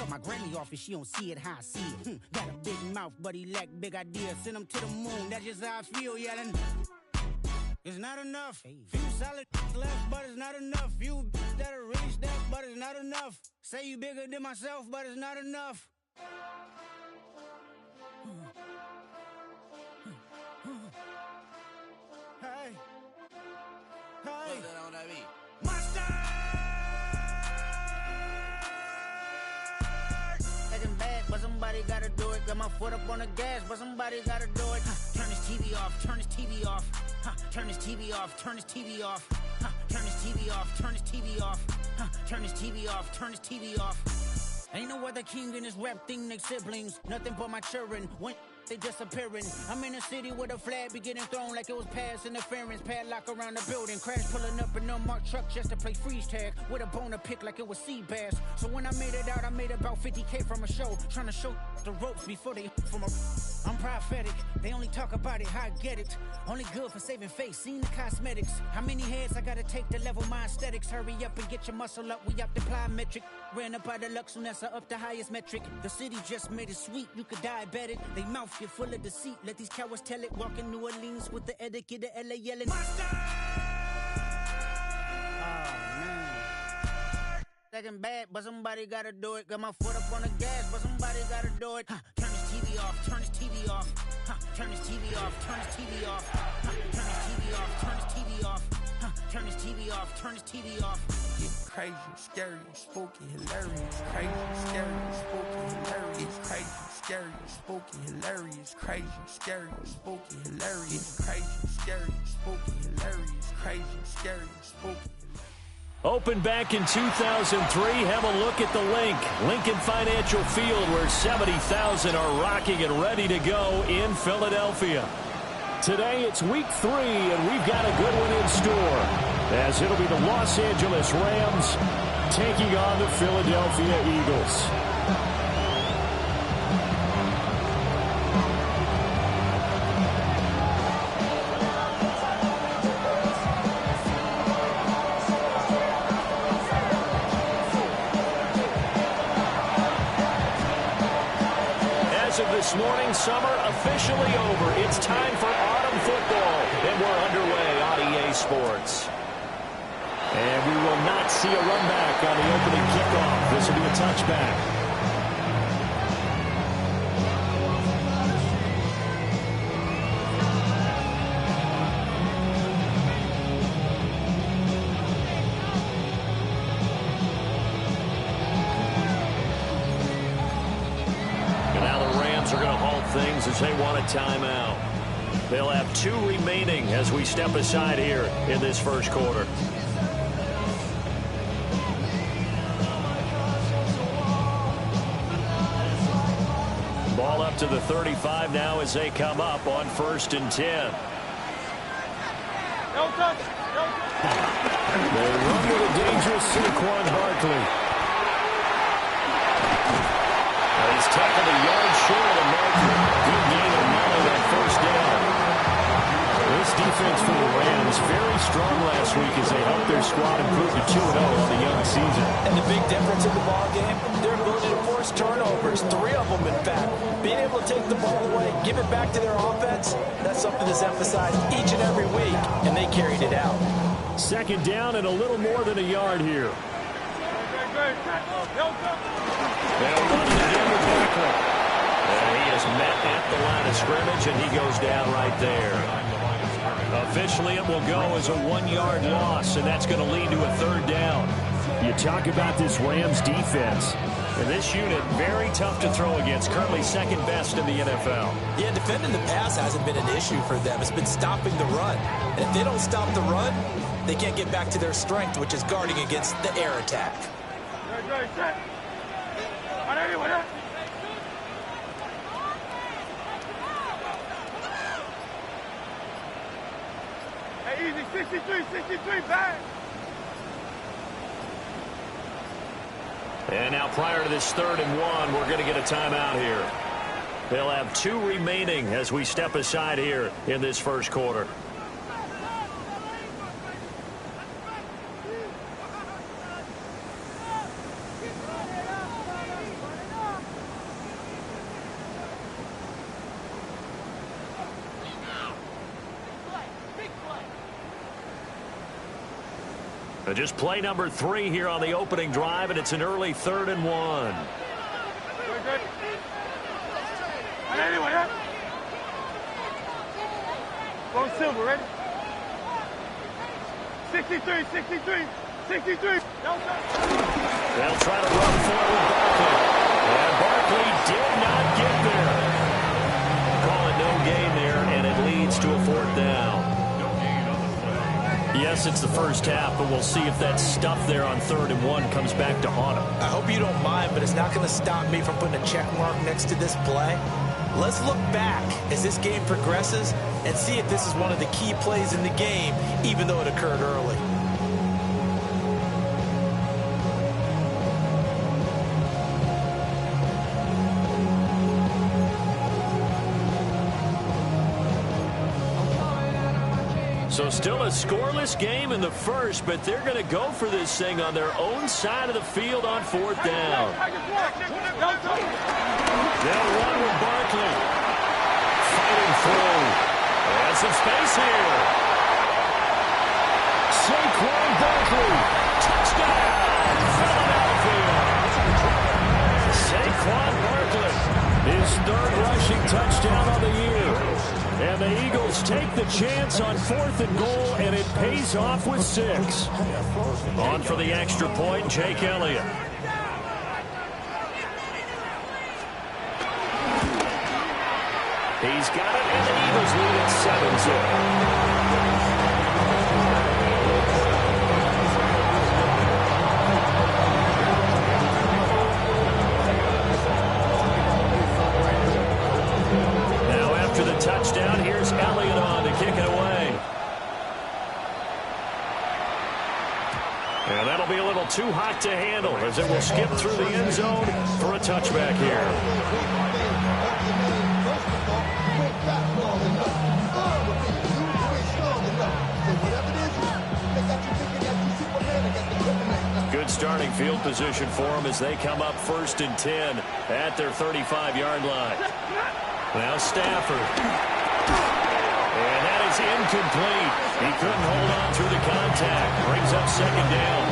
Drop my Grammy off and she don't see it how I see it. Got a big mouth, but he lack big ideas. Send him to the moon, that's just how I feel, yelling. It's not enough. Few solid left, but it's not enough. Few that'll reach that, but it's not enough. Say you bigger than myself, but it's not enough. Hey. Hey. Put that on that beat. Monster! Acting bad, but somebody gotta do it. Got my foot up on the gas, but somebody gotta do it. Turn this TV off, turn this TV off. Turn this TV off, turn this TV off. Turn this TV off, turn this TV off. Turn this TV off, turn this TV off. Ain't no other king in this rap thing, they siblings. Nothing but my children. When they disappearing. I'm in a city where the flag be getting thrown like it was pass interference. Padlock around the building. Crash pulling up an unmarked truck just to play freeze tag. With a bone to pick like it was sea bass. So when I made it out, I made about 50K from a show. Trying to show the ropes before they from a... I'm prophetic. They only talk about it, how I get it. Only good for saving face, seen the cosmetics. How many heads I gotta take to level my aesthetics? Hurry up and get your muscle up, we up the plyometric. Ran up out of luck, soon as I up the highest metric. The city just made it sweet, you could diabetic. They mouth get full of deceit, let these cowards tell it. Walk in New Orleans with the etiquette of LA yelling. Monster! Oh, man. Second bad, but somebody gotta do it. Got my foot up on the gas, but somebody gotta do it. Turn this TV off, turn this TV off. Turn this TV off, turn this TV off. Turn this TV off, turn this TV off. Turn this TV off, turn this TV off. It's crazy, scary, spooky, hilarious. Crazy, scary, spooky, hilarious. Crazy, scary, spooky, hilarious. Crazy, scary, spooky, hilarious. Crazy, scary, spooky, hilarious. Crazy, scary, spooky. Opened back in 2003, have a look at the link. Lincoln Financial Field, where 70,000 are rocking and ready to go in Philadelphia. Today it's week 3, and we've got a good one in store, as it'll be the Los Angeles Rams taking on the Philadelphia Eagles. This morning, summer officially over. It's time for autumn football, and we're underway on EA Sports. And we will not see a run back on the opening kickoff. This will be a touchback. Things as they want a timeout. They'll have 2 remaining as we step aside here in this first quarter. Ball up to the 35 now as they come up on 1st and 10. No touch. They run with a dangerous Saquon Barkley. He's tackled a yard short of the marker. Good gain of 9 on 1st down. This defense for the Rams very strong last week as they helped their squad improve to 2-0 on the young season. And the big difference in the ball game, their ability to force turnovers, 3 of them in fact. Being able to take the ball away, give it back to their offense, that's something that's emphasized each and every week, and they carried it out. 2nd down and a little more than a yard here. They'll run it again with Barkley. And he is met at the line of scrimmage, and he goes down right there. Officially, it will go as a 1-yard loss, and that's going to lead to a 3rd down. You talk about this Rams defense. And this unit, very tough to throw against, currently 2nd best in the NFL. Yeah, defending the pass hasn't been an issue for them. It's been stopping the run. And if they don't stop the run, they can't get back to their strength, which is guarding against the air attack. Hey, easy, 63, back. And now prior to this 3rd and 1, we're going to get a timeout here. They'll have 2 remaining as we step aside here in this first quarter. Just play number 3 here on the opening drive, and it's an early 3rd and 1. Good. Anyway, huh? Go Silver, ready? 63. They'll try to run forward Barkley. And Barkley did not get there. Call it no gain there, and it leads to a 4th down. Yes, it's the first half, but we'll see if that stuff there on 3rd and 1 comes back to haunt him. I hope you don't mind, but it's not going to stop me from putting a check mark next to this play. Let's look back as this game progresses and see if this is one of the key plays in the game, even though it occurred early. So still a scoreless game in the first, but they're going to go for this thing on their own side of the field on 4th down. They'll run with Barkley. Fighting through. And some space here. C1L Barkley. Touchdown. Philadelphia. C1L Barkley. His 3rd rushing touchdown of the year. And the Eagles take the chance on 4th and goal, and it pays off with 6. On for the extra point, Jake Elliott. He's got it, and the Eagles lead at 7-0. Now after the touchdown, here's Elliott on to kick it away. And that'll be a little too hot to handle as it will skip through the end zone for a touchback here. Good starting field position for them as they come up 1st and 10 at their 35-yard line. Now Stafford. And that is incomplete. He couldn't hold on through the contact. Brings up 2nd down.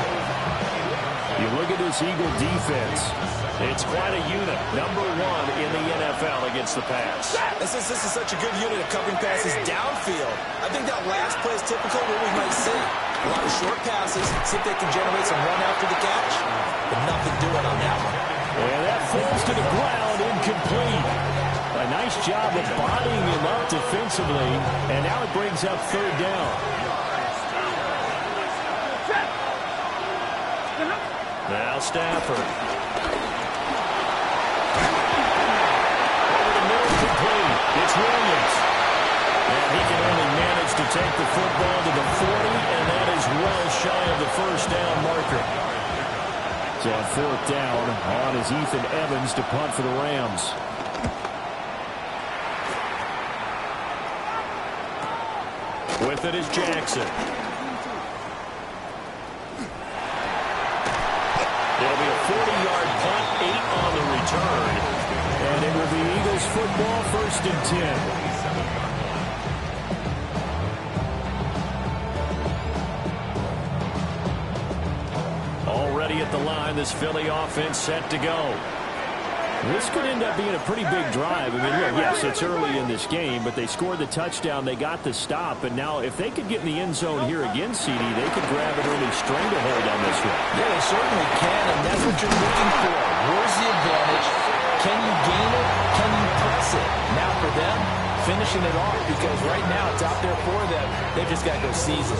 You look at this Eagle defense. It's quite a unit. Number 1 in the NFL against the pass. And since this is such a good unit of covering passes downfield, I think that last play is typical of what we might see. A lot of short passes, see if they can generate some run after the catch, but nothing doing on that one. And that falls to the ground, incomplete. A nice job of bodying him up defensively, and now it brings up 3rd down. Now Stafford. Over the middle, complete. It's Williams. And he can only manage to take the football to the 40, and that is well shy of the 1st down marker. So on 4th down, on is Ethan Evans to punt for the Rams. With it is Jackson. It'll be a 40-yard punt, 8 on the return. And it will be Eagles football, 1st and 10. Already at the line, this Philly offense set to go. This could end up being a pretty big drive. I mean, look, yes, it's early in this game, but they scored the touchdown, they got the stop, and now if they could get in the end zone here again, CD, they could grab an early stranglehold on this one. Yeah, they certainly can, and that's what you're looking for. Where's the advantage? Can you gain it? Can you press it? Now for them, finishing it off, because right now it's out there for them. They've just got to go seize it.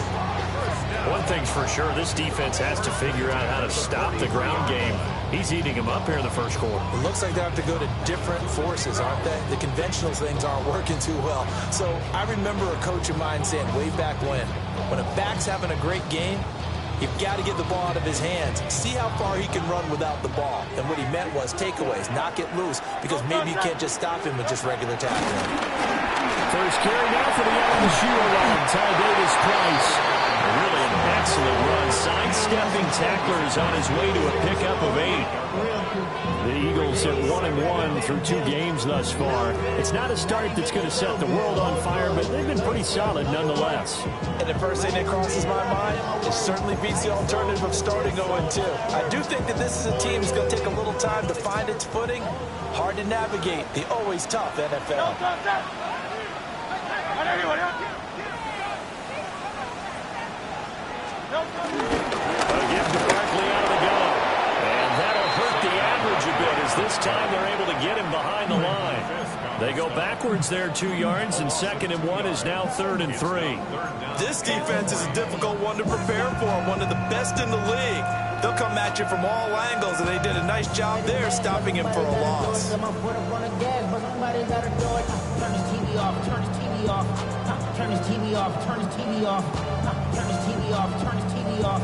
One thing's for sure, this defense has to figure out how to stop the ground game. He's eating them up here in the 1st quarter. It looks like they have to go to different forces, aren't they? The conventional things aren't working too well. So I remember a coach of mine saying way back when a back's having a great game, you've got to get the ball out of his hands. See how far he can run without the ball. And what he meant was takeaways, knock it loose, because maybe you can't just stop him with just regular tackling. First carry now for the out of the shoe line. Ty Davis Price. Really an excellent run, sidestepping tacklers on his way to a pickup of 8. The Eagles at 1-1 through 2 games thus far. It's not a start that's going to set the world on fire, but they've been pretty solid nonetheless. And the first thing that crosses my mind, it certainly beats the alternative of starting 0-2. I do think that this is a team that's going to take a little time to find its footing. Hard to navigate the always tough NFL. Again to Barkley out of the gun. And that'll hurt the average a bit as this time they're able to get him behind the line. They go backwards there 2 yards, and 2nd and 1 is now 3rd and 3. This defense is a difficult one to prepare for, one of the best in the league. They'll come at you from all angles, and they did a nice job there stopping him for a loss. Turn his TV off, turn his TV off. Turn his TV off, turn his TV off. Turn his TV off, turn his TV off.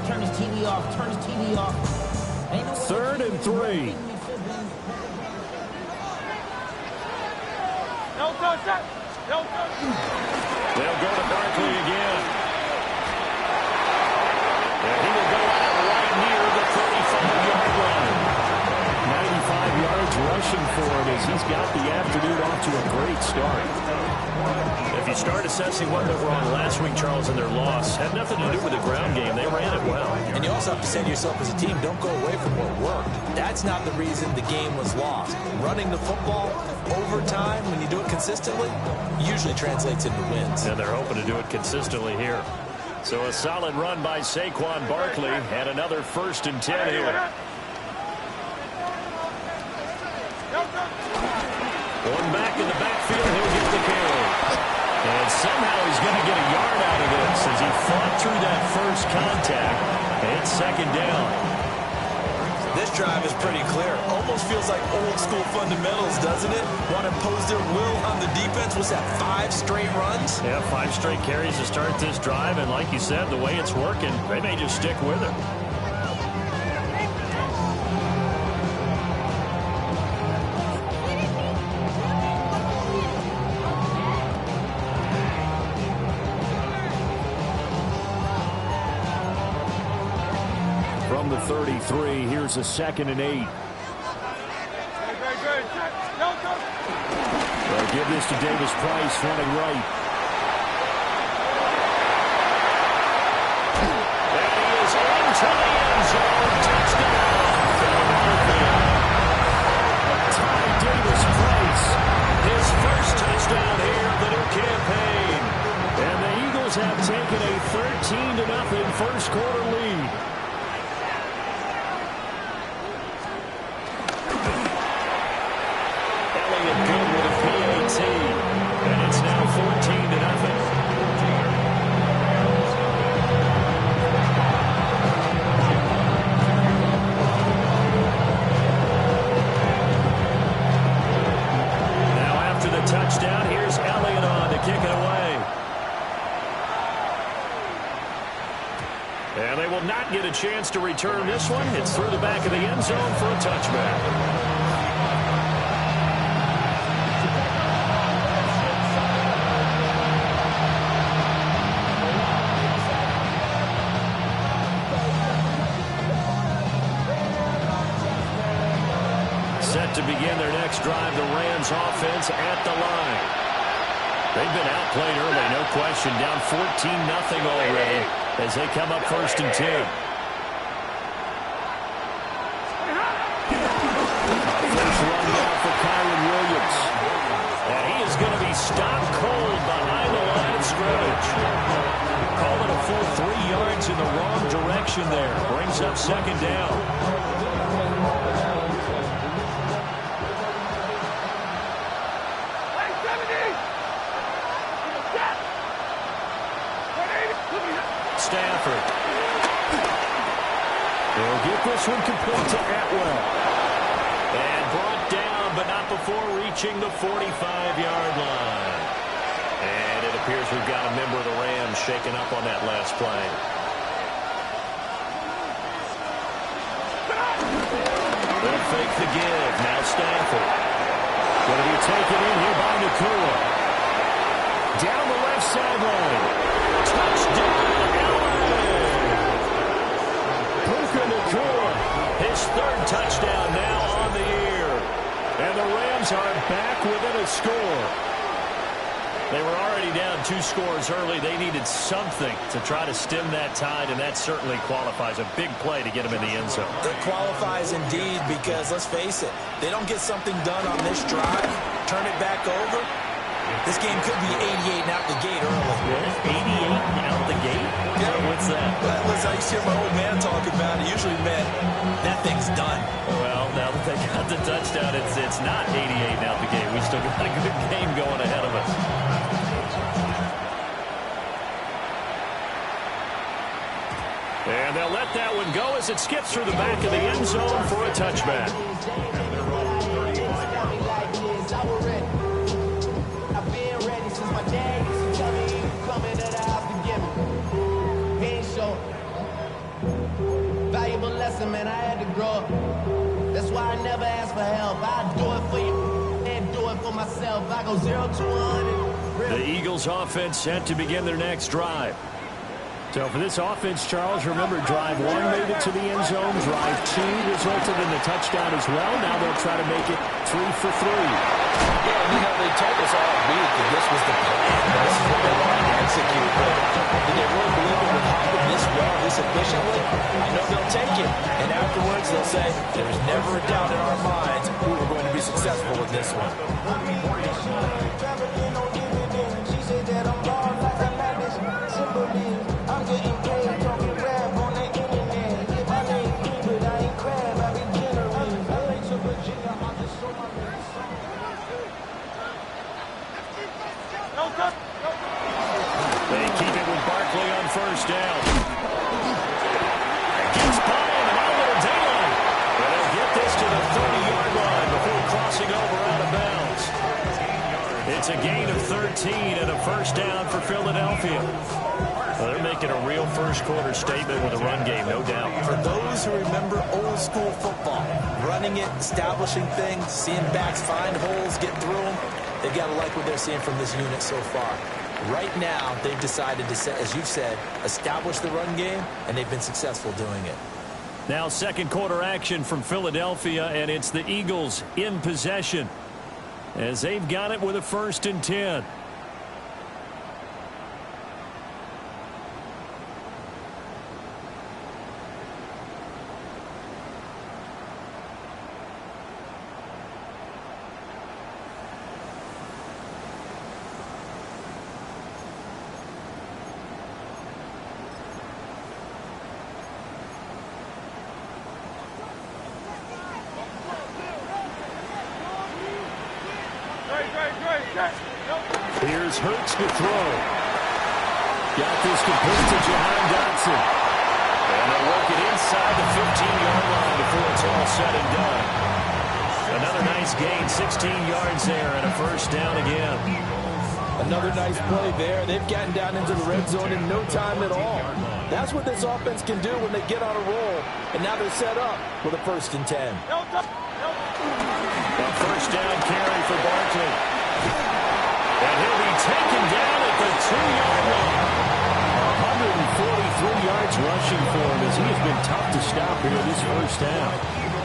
Turn his TV off, turn his TV off. 3rd and 3. They'll go to Barkley again. And he will go out right near the 35-yard line. 95 yards rushing for him as he's got the afternoon off to a great start. If you start assessing what went wrong last week, Charles, in their loss, had nothing to do with the ground game. They ran it well. And you also have to say to yourself as a team, don't go away from what worked. That's not the reason the game was lost. Running the football over time, when you do it consistently, usually translates into wins. And they're hoping to do it consistently here. So a solid run by Saquon Barkley and another 1st and 10 here. One back in the backfield, he'll get the carry. And somehow he's going to get a yard out of this as he fought through that first contact. And 2nd down. This drive is pretty clear. Almost feels like old school fundamentals, doesn't it? Want to impose their will on the defense. What's that, 5 straight runs? Yeah, 5 straight carries to start this drive. And like you said, the way it's working, they may just stick with it. From the 33, here's a 2nd and 8. They'll give this to Davis Price running right. And he is into the end zone. Touchdown, Philadelphia. Ty Davis Price, his first touchdown here of the new campaign. And the Eagles have taken a 13-0 first quarter lead. Good with a PAT, and it's now 14-0. Now after the touchdown, here's Elliott on to kick it away. And they will not get a chance to return this one. It's through the back of the end zone for a touchback. Set to begin their next drive, the Rams offense at the line. They've been outplayed early, no question. Down 14-0 already as they come up 1st and 10. First run down for Kyron Williams. And he is going to be stopped cold behind the line of scrimmage. Call it a full 3 yards in the wrong direction there. Brings up 2nd down. Stafford. They'll get this one complete to Atwell. And brought down, but not before reaching the 45-yard line. And it appears we've got a member of the Rams shaken up on that last play. They'll fake the give. Now Stafford. Going to be taken in here by Nakua. Down the left sideline. Touchdown, Allen touchdown now on the year. And the Rams are back within a score. They were already down 2 scores early. They needed something to try to stem that tide, and that certainly qualifies. A big play to get them in the end zone. It qualifies indeed because, let's face it, they don't get something done on this drive, turn it back over. This game could be 88 and out the gate early. Really? 88 and out the gate? Yeah. What's that? Well, listen, I used to hear my old man talk about it. Usually meant that thing's done. Well, now that they got the touchdown, it's not 88 and out the gate. We still got a good game going ahead of us. And they'll let that one go as it skips through the back of the end zone for a touchback. Valuable lesson, man, I had to grow up. That's why I never ask for help. I do it for you and do it for myself. I go 0 to 100. The Eagles offense set to begin their next drive. So for this offense, Charles, remember drive 1 made it to the end zone. Drive 2 resulted in the touchdown as well. Now they'll try to make it 3 for 3. Yeah, you know, they told us all week that this was the plan. This is what they wanted to execute. But did they really believe it would happen this well, this efficiently? I know they'll take it. And afterwards, they'll say, there was never a doubt in our minds we were going to be successful with this one. They keep it with Barkley on first down. Gets by him and out of the daylight. And they'll get this to the 30-yard line before crossing over out of bounds. It's a gain of 13 and a first down for Philadelphia. Well, they're making a real first-quarter statement with a run game, no doubt. For those who remember old-school football, running it, establishing things, seeing backs find holes, get through them, they've got to like what they're seeing from this unit so far. Right now, they've decided to, as you've said, establish the run game, and they've been successful doing it. Now second quarter action from Philadelphia, and it's the Eagles in possession as they've got it with a 1st and 10. Here's Hurts to throw. Got this complete to Jahan Dotson. And they'll work it inside the 15-yard line before it's all said and done. Another nice gain, 16 yards there, and a first down again. Another nice play there. They've gotten down into the red zone in no time at all. That's what this offense can do when they get on a roll. And now they're set up with a 1st and 10. A first down carry for Barkley. And he'll be taken down at the 2-yard line. 143 yards rushing for him as he has been tough to stop here this first down.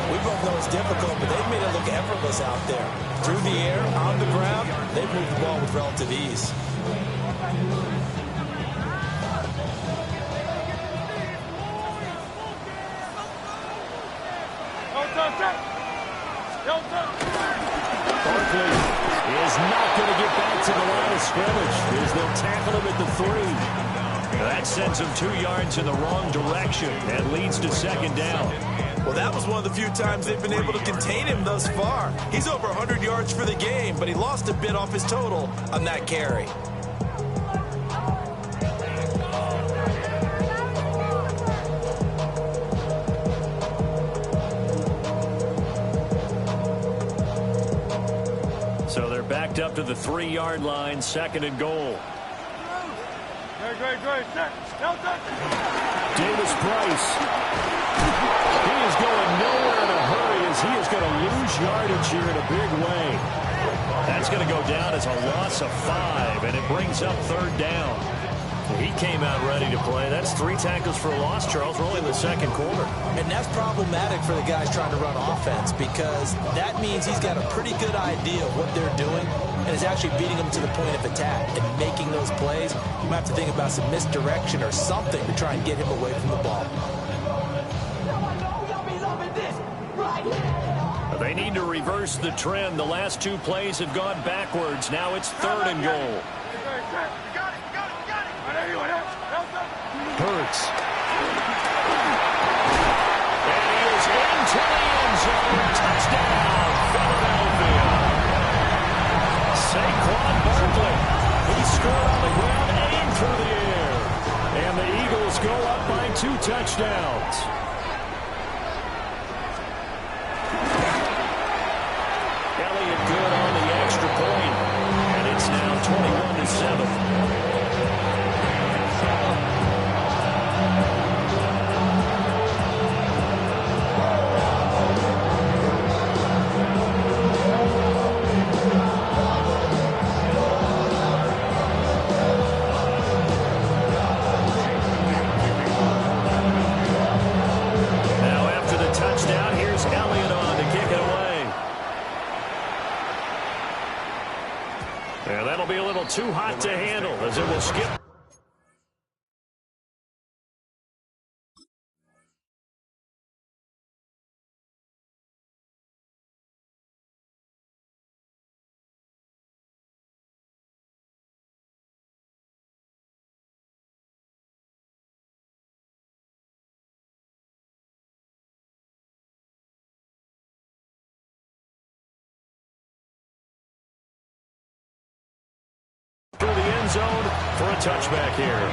We both know it's difficult, but they've made it look effortless out there. Through the air, on the ground, they've moved the ball with relative ease. Barkley is not going to get back to the line of scrimmage as they'll tackle him at the 3. That sends him 2 yards in the wrong direction and leads to second down. Well, that was one of the few times they've been able to contain him thus far. He's over 100 yards for the game, but he lost a bit off his total on that carry. So they're backed up to the 3-yard line, 2nd and goal. Davis Price. He is going nowhere in a hurry as he is going to lose yardage here in a big way. That's going to go down as a loss of 5, and it brings up 3rd down. He came out ready to play. That's 3 tackles for a loss, Charles. We're only in the second quarter. And that's problematic for the guys trying to run offense because that means he's got a pretty good idea of what they're doing and is actually beating them to the point of attack and making those plays. You might have to think about some misdirection or something to try and get him away from the ball. They need to reverse the trend. The last 2 plays have gone backwards. Now it's 3rd and goal. Hurts. And he is into the end zone. Touchdown, Philadelphia. Saquon Barkley. He scored on the ground, aimed through the air. And the Eagles go up by 2 touchdowns. Elliott good on the extra point. And it's now 21-7. Touchdown. Here's Elliott on to kick it away. And that'll be a little too hot to handle as it will skip. Through the end zone for a touchback here.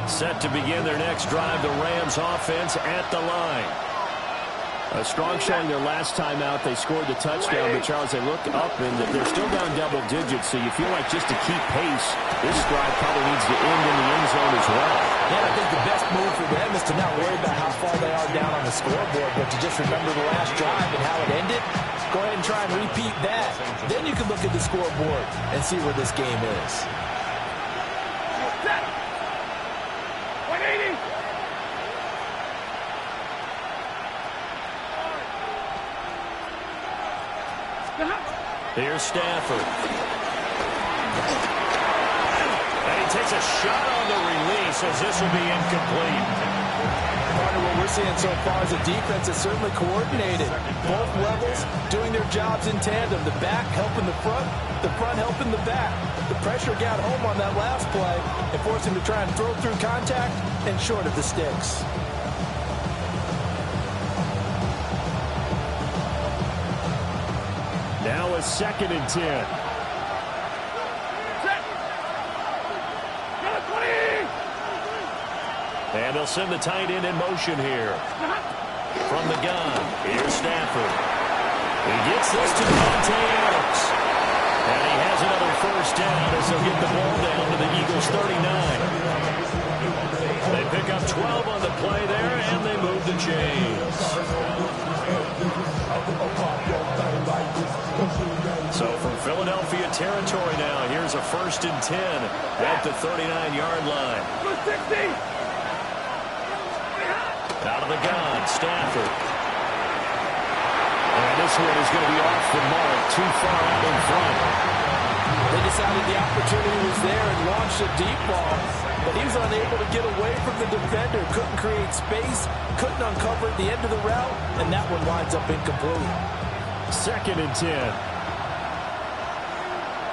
Set to begin their next drive, the Rams offense at the line. A strong showing their last time out. They scored the touchdown, but Charles, they look up and they're still down double digits, so you feel like just to keep pace, this drive probably needs to end in the end zone as well. Yeah, I think the best move for them is to not worry about how far they are down on the scoreboard, but to just remember the last drive and how it ended. Go ahead and try and repeat that. Then you can look at the scoreboard and see where this game is. 180. Here's Stafford. And he takes a shot on the release as this will be incomplete. Part of what we're seeing so far is the defense is certainly coordinated. Both levels doing their jobs in tandem. The back helping the front helping the back. The pressure got home on that last play and forced him to try and throw through contact and short of the sticks. Now a 2nd and 10. And they'll send the tight end in motion here. From the gun, here's Stafford. He gets this to Devontae Adams. And he has another first down as they'll get the ball down to the Eagles' 39. They pick up 12 on the play there, and they move the chains. So from Philadelphia territory now, here's a 1st and 10 at the 39-yard line. 60. Out of the gun, Stafford. And this one is going to be off the mark, too far out in front. They decided the opportunity was there and launched a deep ball, but he was unable to get away from the defender, couldn't create space, couldn't uncover at the end of the route, and that one winds up incomplete. 2nd and 10.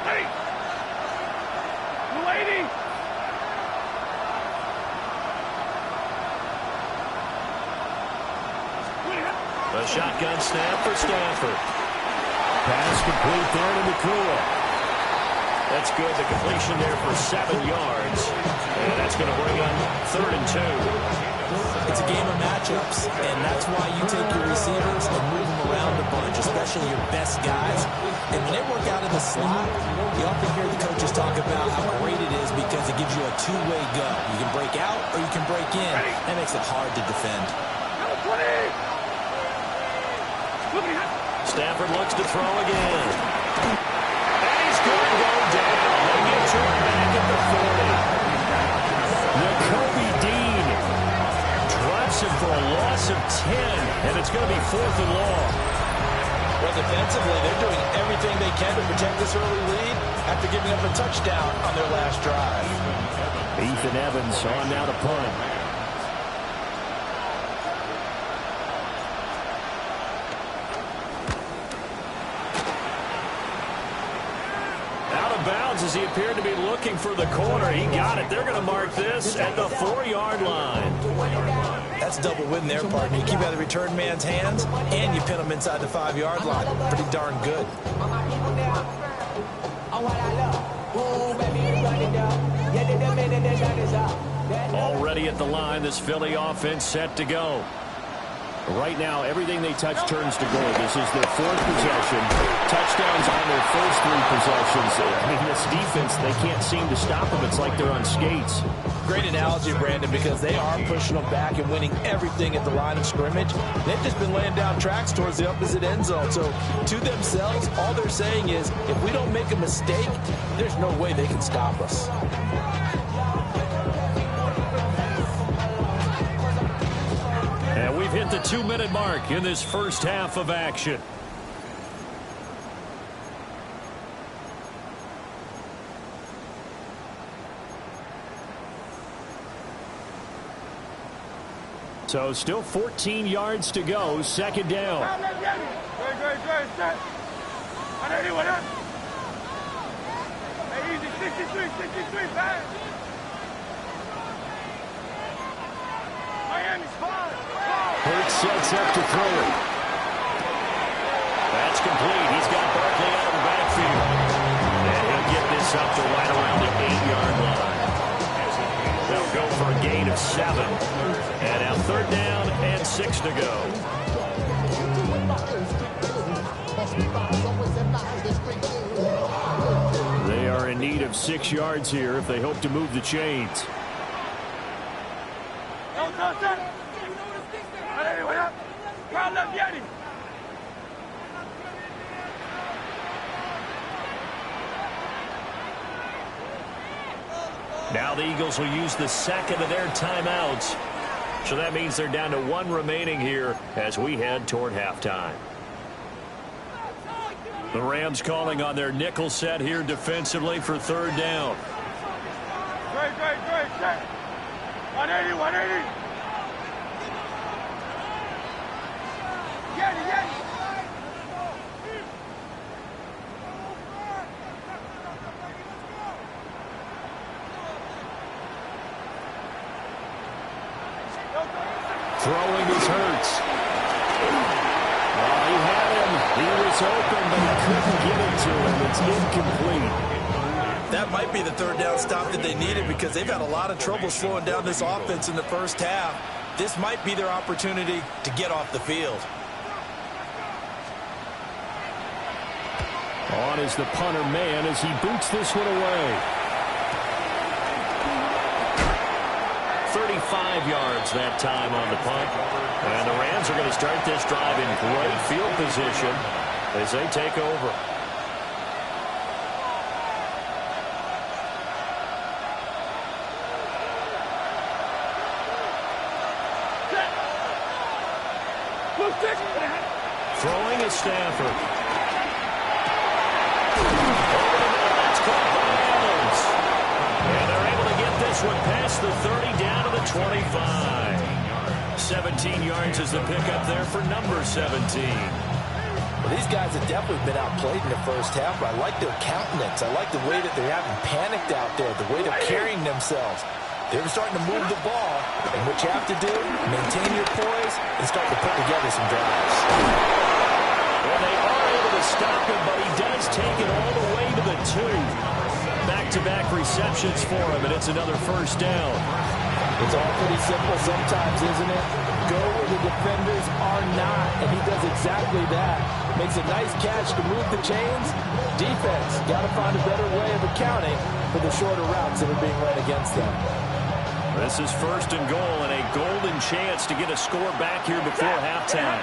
Hey! 280! A shotgun snap for Stafford. Pass complete there to Nakua. That's good. The completion there for 7 yards. And that's going to bring on 3rd and 2. It's a game of matchups, and that's why you take your receivers and move them around a bunch, especially your best guys. And when they work out in the slot, you often hear the coaches talk about how great it is because it gives you a two-way go. You can break out or you can break in. That makes it hard to defend. 20! Stafford looks to throw again. And he's going to go down. They get to him back at the 40. Nakobe Dean drops him for a loss of 10, and it's going to be 4th and long. Well, defensively, they're doing everything they can to protect this early lead after giving up a touchdown on their last drive. Ethan Evans on now to punt. Out of bounds as he appeared to be looking for the corner. He got it. They're going to mark this at the 4-yard line. That's double win there, partner. You keep out of the return man's hands, and you pin him inside the 5-yard line. Pretty darn good. Already at the line, this Philly offense set to go. Right now, everything they touch turns to gold. This is their 4th possession. Touchdowns on their first 3 possessions. I mean, this defense, they can't seem to stop them. It's like they're on skates. Great analogy, Brandon, because they are pushing them back and winning everything at the line of scrimmage. They've just been laying down tracks towards the opposite end zone. So, to themselves, all they're saying is, if we don't make a mistake, there's no way they can stop us. And we've hit the 2-minute mark in this first half of action. So still 14 yards to go, 2nd down. Hey, easy, 63, pass. Miami's fine. Hurts sets up to throw it. That's complete. He's got Barkley out of the backfield. And he'll get this up to right around the 8-yard line. They'll go for a gain of 7. And now 3rd down and 6 to go. They are in need of 6 yards here if they hope to move the chains. Now the Eagles will use the 2nd of their timeouts. So that means they're down to 1 remaining here as we head toward halftime. The Rams calling on their nickel set here defensively for 3rd down. Great. 180. Throwing his Hurts. Oh, he had him. He was open, but he couldn't get it to him. It's incomplete. That might be the 3rd down stop that they needed because they've had a lot of trouble slowing down this offense in the first half. This might be their opportunity to get off the field. On is the punter man as he boots this one away. 35 yards that time on the punt. And the Rams are going to start this drive in great field position as they take over. Throwing is Stafford. That's caught by Evans. And they're able to get this one past the 30 down to the 25. 17 yards is the pickup there for number 17. Well, these guys have definitely been outplayed in the first half, but I like their countenance. I like the way that they haven't panicked out there, the way they're carrying themselves. They're starting to move the ball, and what you have to do, maintain your poise and start to put together some drives. Well, they are able to stop him, but he does take it all the way to the 2. Back-to-back receptions for him, and it's another first down. It's all pretty simple sometimes, isn't it? Go where the defenders are not, and he does exactly that. Makes a nice catch to move the chains. Defense, got to find a better way of accounting for the shorter routes that are being run against them. This is 1st and goal, and a golden chance to get a score back here before halftime.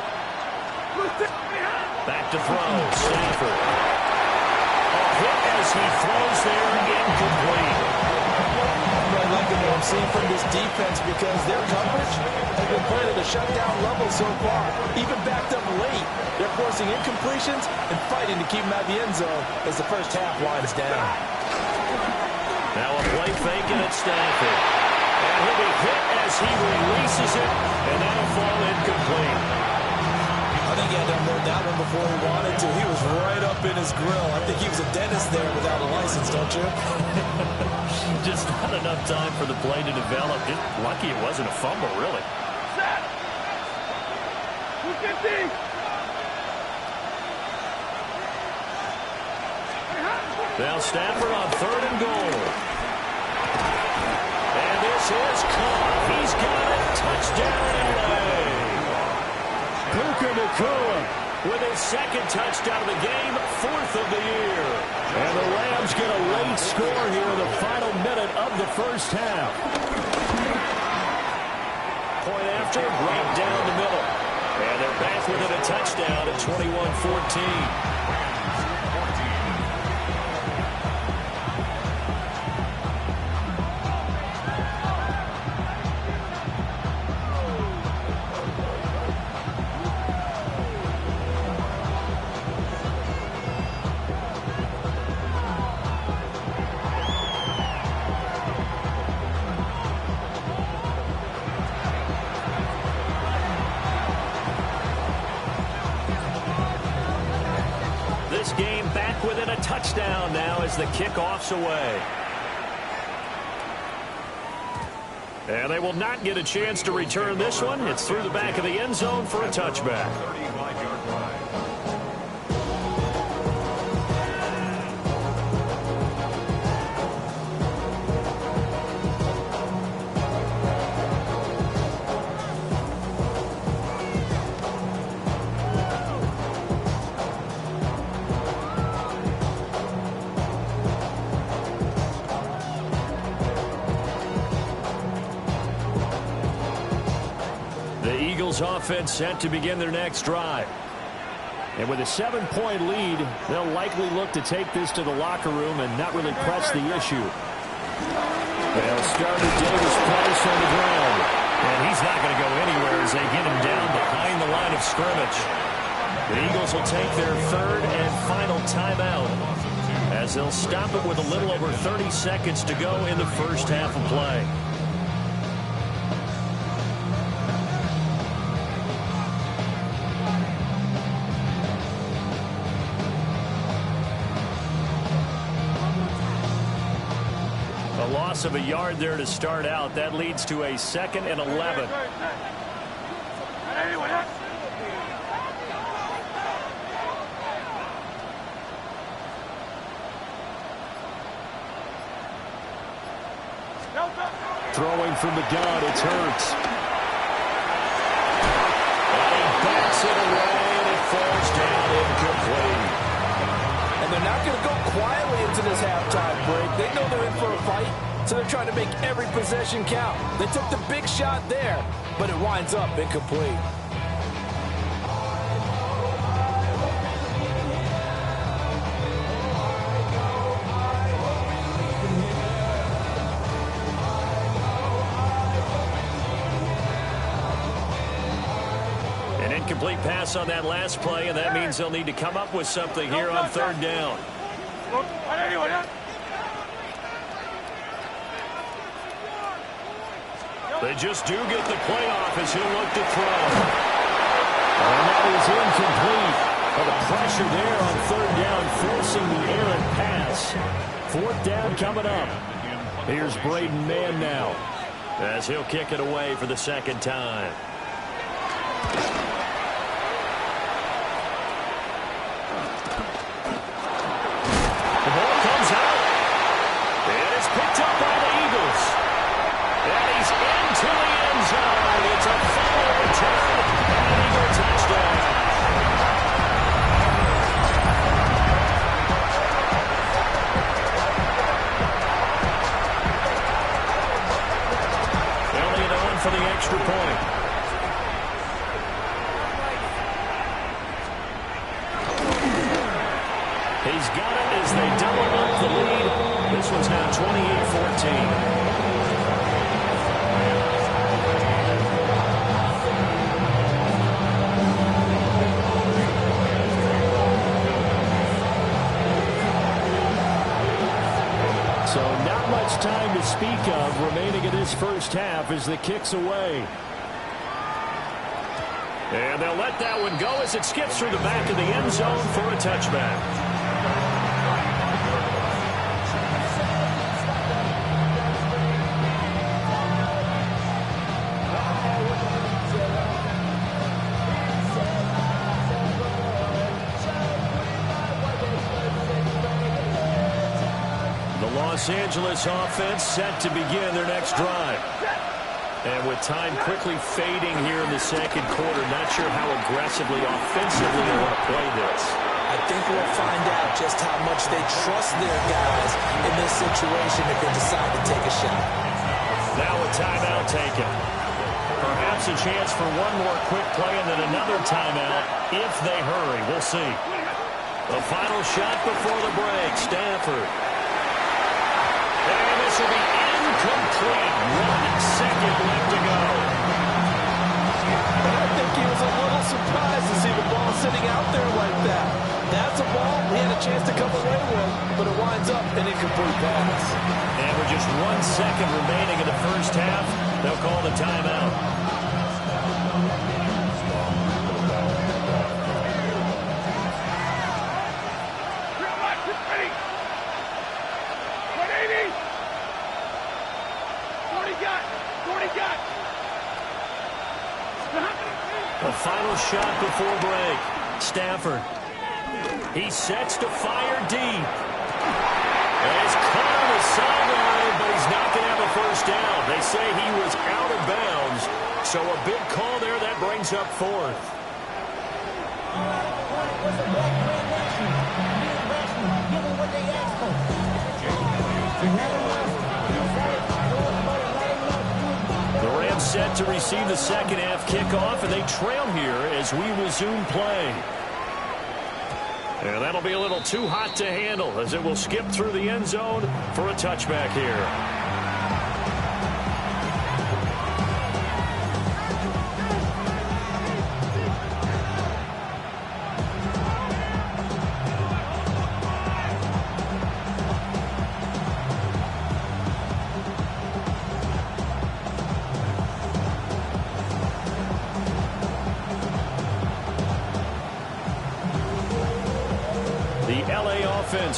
Back to throw, Stafford. A hit as he throws there, incomplete. I like what I'm seeing from this defense because their coverage has been playing at a shutdown level so far. Even backed up late, they're forcing incompletions and fighting to keep them out of the end zone as the first half winds down. Now a play fake and it's Stafford. And he'll be hit as he releases it, and that'll fall incomplete. I think he had to unload that one before he wanted to. He was right up in his grill. I think he was a dentist there without a license, don't you? Just not enough time for the play to develop. Just lucky it wasn't a fumble, really. Set. 250. Now Stafford on 3rd and goal. And this is caught. He's got it. Touchdown, LA. Puka Nacua with his 2nd touchdown of the game, 4th of the year. And the Rams get a late score here in the final minute of the first half. Point after, right down the middle. And they're back within a touchdown at 21-14. This game back within a touchdown now as the kickoff's away. And they will not get a chance to return this one. It's through the back of the end zone for a touchback. Offense set to begin their next drive. And with a 7-point lead, they'll likely look to take this to the locker room and not really press the issue. They'll start with Davis Price on the ground. And he's not going to go anywhere as they get him down behind the line of scrimmage. The Eagles will take their 3rd and final timeout as they'll stop it with a little over 30 seconds to go in the first half of play. Loss of a yard there to start out. That leads to a 2nd and 11. Throwing from the gun, it's Hurts. And he backs it away, and it falls down incomplete. And they're not going to go quietly into this halftime break. They know they're in for a fight, so they're trying to make every possession count. They took the big shot there, but it winds up incomplete. Incomplete pass on that last play, and that means they'll need to come up with something here on 3rd down. They just do get the play off as he'll look to throw. And that is incomplete. But the pressure there on 3rd down, forcing the errant pass. 4th down coming up. Here's Braden Mann now as he'll kick it away for the 2nd time. For the extra point. he's got it as they double up the lead. This one's now 28-14. So not much time to speak of remaining in this first half as the kick's away. And they'll let that one go as it skips through the back of the end zone for a touchback. The Los Angeles offense set to begin their next drive. And with time quickly fading here in the second quarter, not sure how aggressively, offensively they want to play this. I think we'll find out just how much they trust their guys in this situation if they decide to take a shot. Now a timeout taken. Perhaps a chance for one more quick play and then another timeout if they hurry. We'll see. The final shot before the break, Stafford. And this will be incomplete. 1 second left to go. And I think he was a little surprised to see the ball sitting out there like that. That's a ball he had a chance to come away with, but it winds up an incomplete pass. And with just 1 second remaining in the first half, they'll call the timeout. The final shot before break. Stafford. He sets to fire deep. And it's caught on the sideline, but he's not going to have a first down. They say he was out of bounds. So a big call there. That brings up fourth. Set to receive the second half kickoff, and they trail here as we resume play. And that'll be a little too hot to handle as it will skip through the end zone for a touchback here.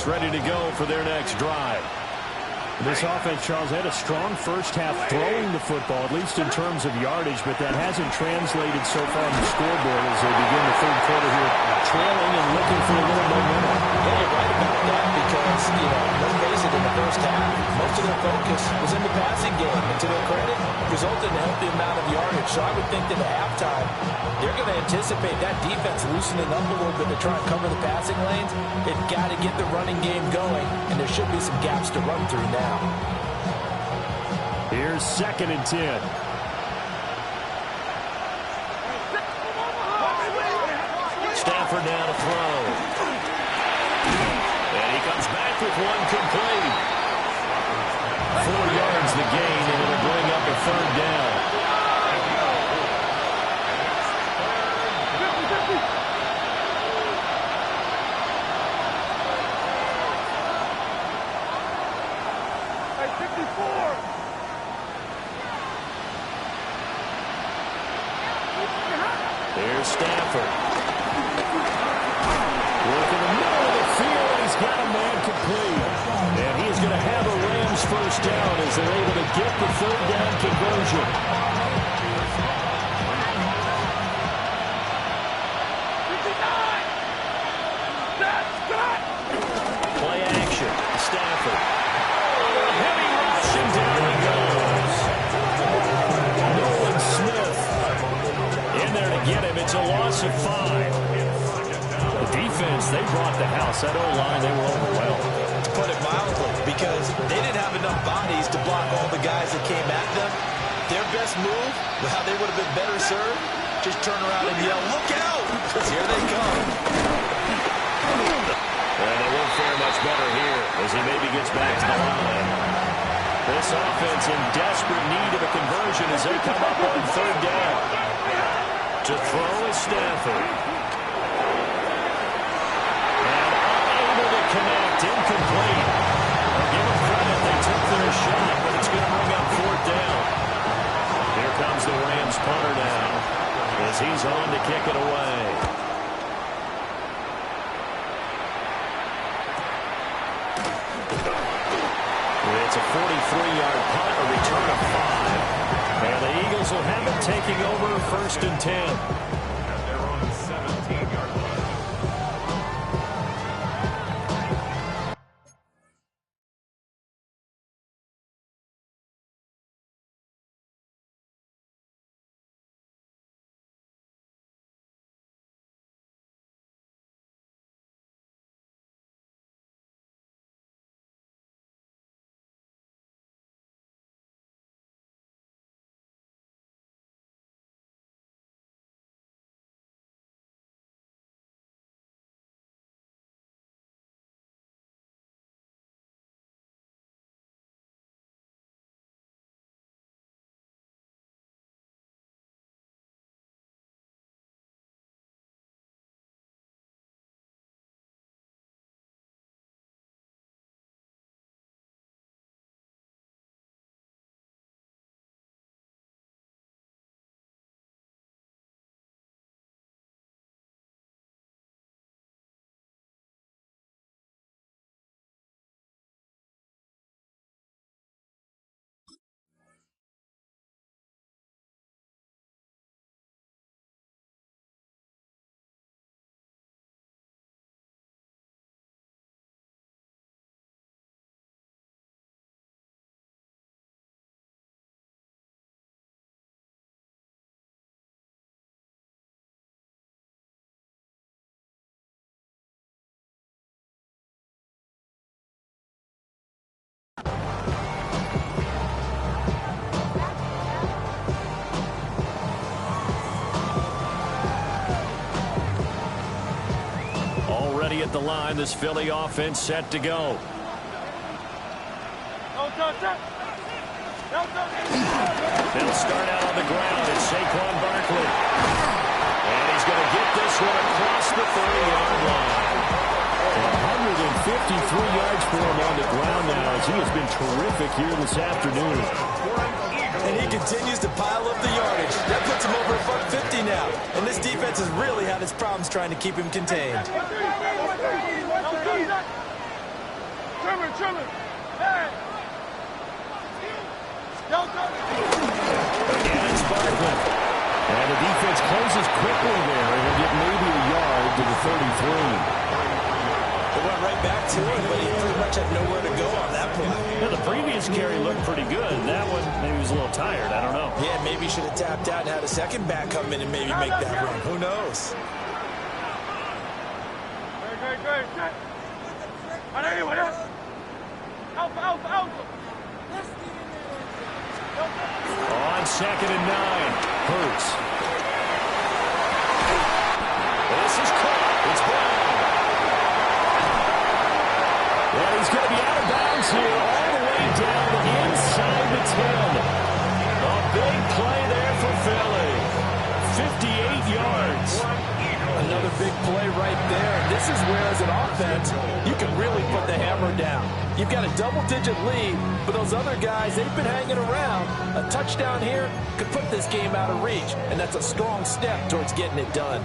Ready to go for their next drive. This offense, Charles, had a strong first half throwing the football, at least in terms of yardage, but that hasn't translated so far on the scoreboard as they begin the third quarter here, trailing and looking for a little momentum. Yeah, you're right about that because, let's face it, in the first half, most of their focus was in the passing game. And to their credit, resulted in a healthy amount of yardage. So I would think that at halftime, they're going to anticipate that defense loosening up a little bit to try and cover the passing lanes. They've got to get the running game going, and there should be some gaps to run through now. Here's 2nd and 10. Stafford now to throw. And he comes back with one complete. 4 yards the gain, and it'll bring up a third down. There's Stafford. Working the middle of the field, and he's got a man complete. And he's going to have a Rams first down as they're able to get the third down conversion. Play action. Stafford. Heavy rush, and down he goes. Nolan Smith in there to get him. It's a loss of 5. The defense, they brought the house. That O-line, they were overwhelmed. To put it mildly, because they didn't have enough bodies to block all the guys that came at them. Their best move, how they would have been better served, just turn around and yell, "Look out!" Because here they come. And they went for better here as he maybe gets back to the line. This offense in desperate need of a conversion as they come up on third down. To throw is Stafford. And unable to connect. Incomplete. Give them credit. They took their shot, but it's going to bring up fourth down. Here comes the Rams punter now as he's on to kick it away. It's a 43-yard punt, a return of 5. And the Eagles will have it taking over first and 10. They're on the 17-yard line. Already at the line, this Philly offense set to go. They'll start out on the ground. It's Saquon Barkley. And he's going to get this one across the 30-yard line. 153 yards for him on the ground now as he has been terrific here this afternoon. And he continues to pile up the yardage. That puts him over $150 now. And this defense has really had its problems trying to keep him contained. Again, it's Barkley. And the defense closes quickly there, and he'll get maybe a yard to the 33. They went right back to it, but he pretty much had nowhere to go on that play. Yeah, the previous carry looked pretty good. That one, maybe he was a little tired. I don't know. Yeah, maybe he should have tapped out and had a second back come in and maybe make that run. Who knows? On second and 9, Hurts. This is caught. It's Brown. Well, he's going to be out of bounds here all the way down inside the 10. A big play there for Philly. 58 yards. Another big play right there. This is where, as an offense, you can really put the hammer down. You've got a double-digit lead, but those other guys, they've been hanging around. A touchdown here could put this game out of reach, and that's a strong step towards getting it done.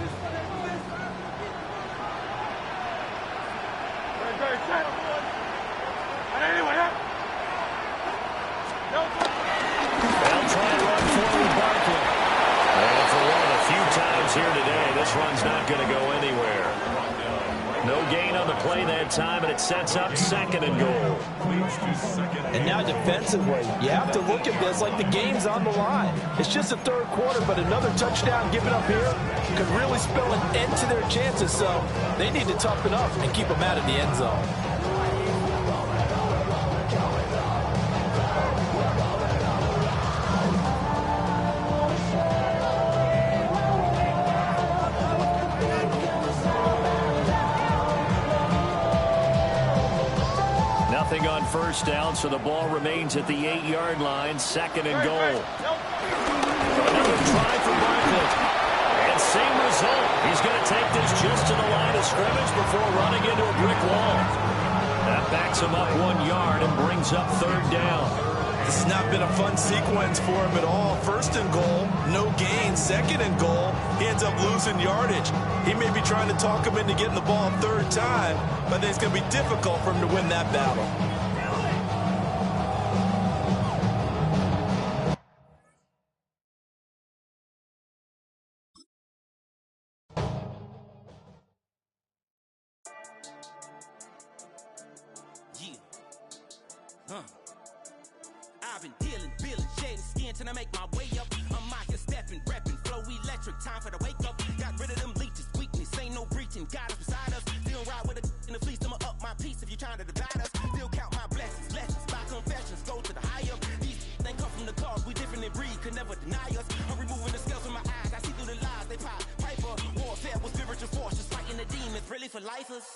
They'll try and run forward Barkley. And for one of the few times here today, this run's not going to go anywhere. No gain on the play that time, and it sets up second and goal. And now defensively, you have to look at this like the game's on the line. It's just the third quarter, but another touchdown given up here could really spell an end to their chances, so they need to toughen up and keep them out of the end zone. Nothing on first down, so the ball remains at the 8-yard line. 2nd and goal. Another try for Barkley. And same result. He's going to take this just to the line of scrimmage before running into a brick wall. That backs him up 1 yard and brings up 3rd down. This has not been a fun sequence for him at all. 1st and goal, no gain. 2nd and goal, he ends up losing yardage. He may be trying to talk him into getting the ball 3rd time, but I think it's going to be difficult for him to win that battle. I've been dealing, shedding skin till I make my way up. I'm out here stepping, repping, flow electric, time for the wake up. Got rid of them leeches, weakness, ain't no breaching. God is beside us, still ride with a in the fleece, I'ma up my piece if you trying to divide us. Still count my blessings, lessons, by confessions, go to the higher. These they come from the cause, we different in breed, could never deny us. I'm removing the scales from my eyes, I see through the lies, they pop. Piper, warfare with spiritual forces, fighting the demons, really for lifers.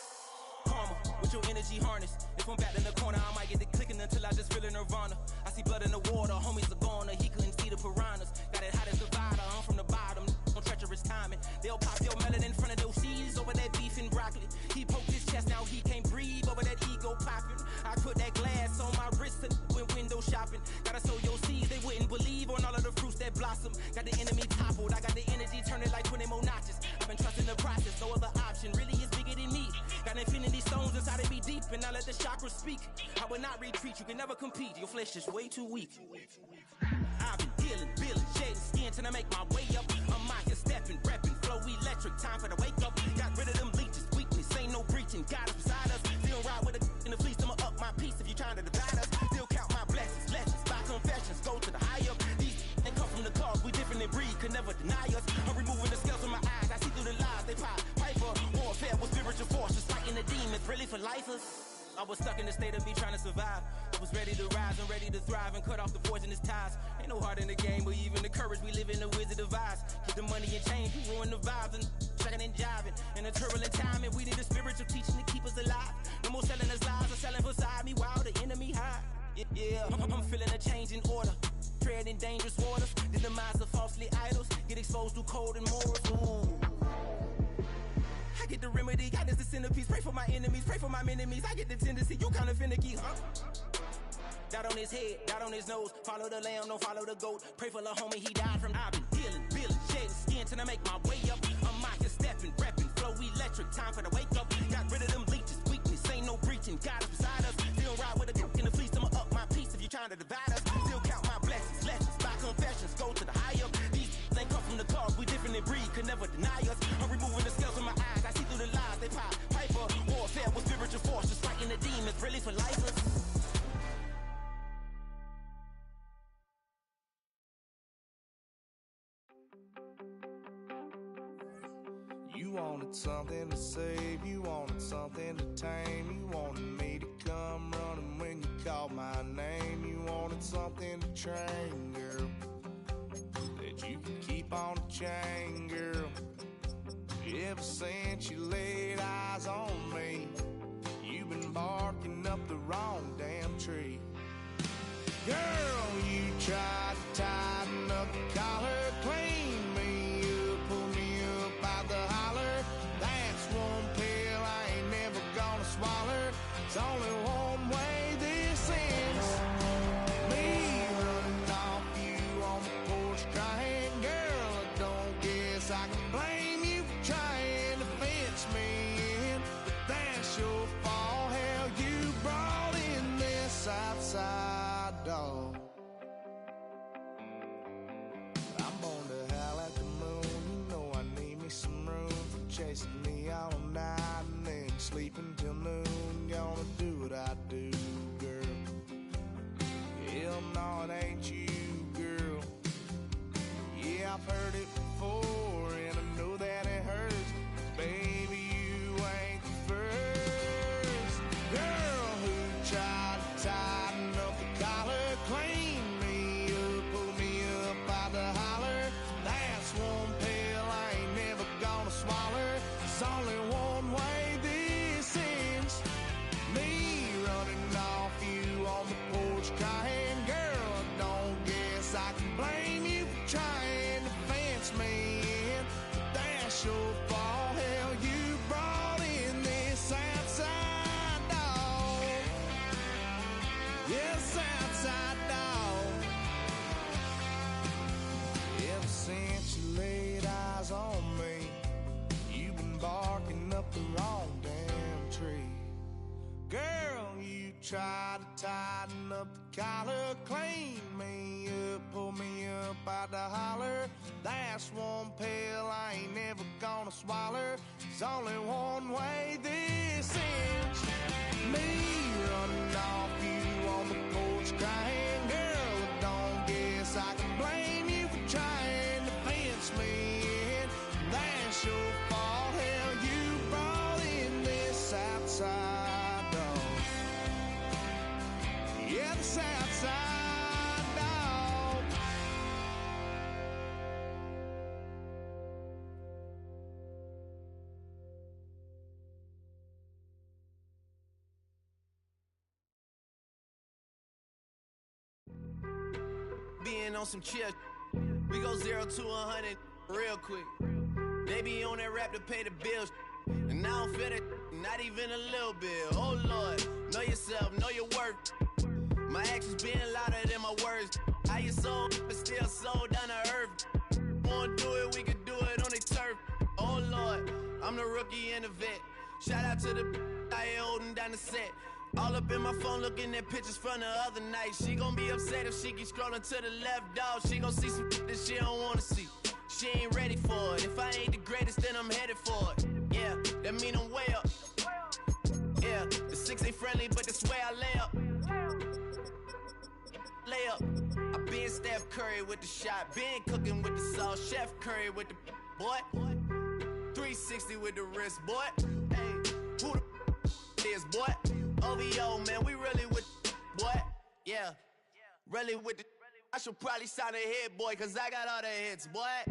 Karma, with your energy harness. If I'm back in the corner, I might get the clicking until I just feel a nirvana. I see blood in the water, homies are gone, he couldn't see the piranhas. Got it hot as divider, I'm from the bottom, on treacherous timing. They'll pop your melon in front of those seeds over that beef and broccoli. He poked his chest, now he can't breathe over that ego popping. I put that glass on my wrist and went window shopping. Gotta sow your seeds, they wouldn't believe on all of the fruits that blossom. Got the enemy toppled, I got the energy turning like 20 more notches. I've been trusting the process, no other option really is bigger than me. Got infinity stones inside of me deep, and I let the chakras speak. I will not retreat, you can never compete, your flesh is way too weak. I've been dealing, shedding skin till I make my way up. I'm out here stepping, repping, flow electric, time for the wake up. Got rid of them leeches, weakness, ain't no breaching. God is beside us, still ride with a in the fleece, I'ma up my piece if you trying to divide us. Still count my blessings, lessons, by confessions, go to the higher. These they come from the cause, we different in breed, could never deny us. I'm removing the scales from my eyes, I see through the lies, they pop. Piper, warfare with spiritual forces, fighting the demons, really for lifers. I was stuck in the state of me trying to survive. I was ready to rise and ready to thrive and cut off the poisonous ties. Ain't no heart in the game, but even the courage we live in the wizard of Oz. Get the money and change, we ruin the vibes and checking and jiving. In a turbulent time, and we need a spiritual teaching to keep us alive. No more selling us lies or selling beside me while the enemy hide. Yeah, I'm feeling a change in order. Treading dangerous waters, the demise of falsely idols. Get exposed through cold and morals. Ooh. I get the remedy, God is the centerpiece. Pray for my enemies, pray for my enemies. I get the tendency, you kinda finicky, huh? Dot on his head, dot on his nose. Follow the lamb, don't follow the goat. Pray for the homie, he died from. I've been dealing, shedding skin till I make my way up. I'm out here stepping, repping, flow electric, time for the wake up. Got rid of them leeches, weakness, ain't no breaching. God is beside us, still ride with a in the fleece, I'ma up my piece if you trying to divide us. Still count my blessings, lessons, by confessions, go to the higher. These they come from the cause, we different in breed, could never deny us. I'm removing the scales from my eyes, I see through the lies, they pop. Piper, warfare with spiritual forces, fighting the demons, really for lifers. You wanted something to save, you wanted something to tame. You wanted me to come running when you called my name. You wanted something to train, girl, that you could keep on the chain, girl. Ever since you laid eyes on me, you've been barking up the wrong damn tree. Girl, you tried to tighten up the collar, clean me up, pull me up out the holler. That's one pill I ain't never gonna swallow. It's only one way this ends. Me running off you on the porch crying. Girl, I don't guess I can blame you for trying to fence me in, but that's your fault. Hell, you brought in this outside dog. I'm born to howl at the moon. You know I need me some room for chasing me all night and then sleeping till noon. Gonna do what I do, girl. Hell no, it ain't you, girl. Yeah, I've heard it before and I know that it hurts. Baby, you ain't the first girl who tried to tighten up the collar, clean me up, pull me up out the holler. That's one pill I ain't never gonna swallow. It's only one try to tighten up the collar, clean me up, pull me up out the holler. That's one pill I ain't never gonna swallow. There's only one way this ends. Me running off you on the porch crying, girl, I don't guess I can blame you for trying to fence me in. That's your fault, hell, you brought in this outside dog. Yeah, this outside dog. Being on some chill, we go 0 to 100 real quick. They be on that rap to pay the bills, and I don't feel it, not even a little bit. Oh Lord, know yourself, know your worth. My actions being louder than my words. How you sold, but still sold down to earth. Wanna do it, we could do it on the turf. Oh Lord, I'm the rookie and the vet. Shout out to the I ain't holding down the set. All up in my phone looking at pictures from the other night. She gon' be upset if she keep scrolling to the left, dog. She gon' see some that she don't wanna see. She ain't ready for it. If I ain't the greatest, then I'm headed for it. Yeah, that mean I'm way up. Yeah, the 6 ain't friendly, but that's where I lay up. Lay up. I been Steph Curry with the shot. Been cooking with the sauce. Chef Curry with the boy. 360 with the wrist, boy. Hey, who the is, boy? OVO, man, we really with boy. Yeah, really with the. I should probably sign a hit, boy, cause I got all the hits, boy.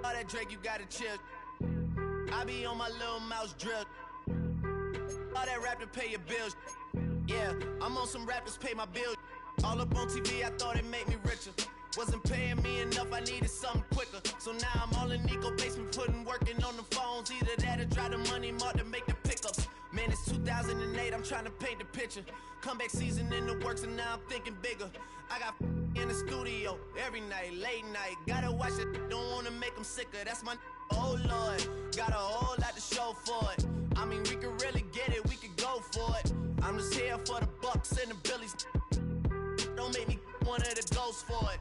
All that Drake, you gotta chill. I be on my little mouse drill. All that rap to pay your bills. Yeah, I'm on some rappers pay my bills. All up on TV, I thought it made me richer. Wasn't paying me enough, I needed something quicker. So now I'm all in Nico basement, working on the phones. Either that or drive the money mark to make the pickups. Man, it's 2008, I'm trying to paint the picture. Comeback season in the works and now I'm thinking bigger. I got in the studio every night, late night. Gotta watch it, don't wanna make them sicker. That's my oh Lord, got a whole lot to show for it. I mean, we could really get it, we could go for it. I'm just here for the Bucks and the Billies. Don't make me one of the ghosts for it.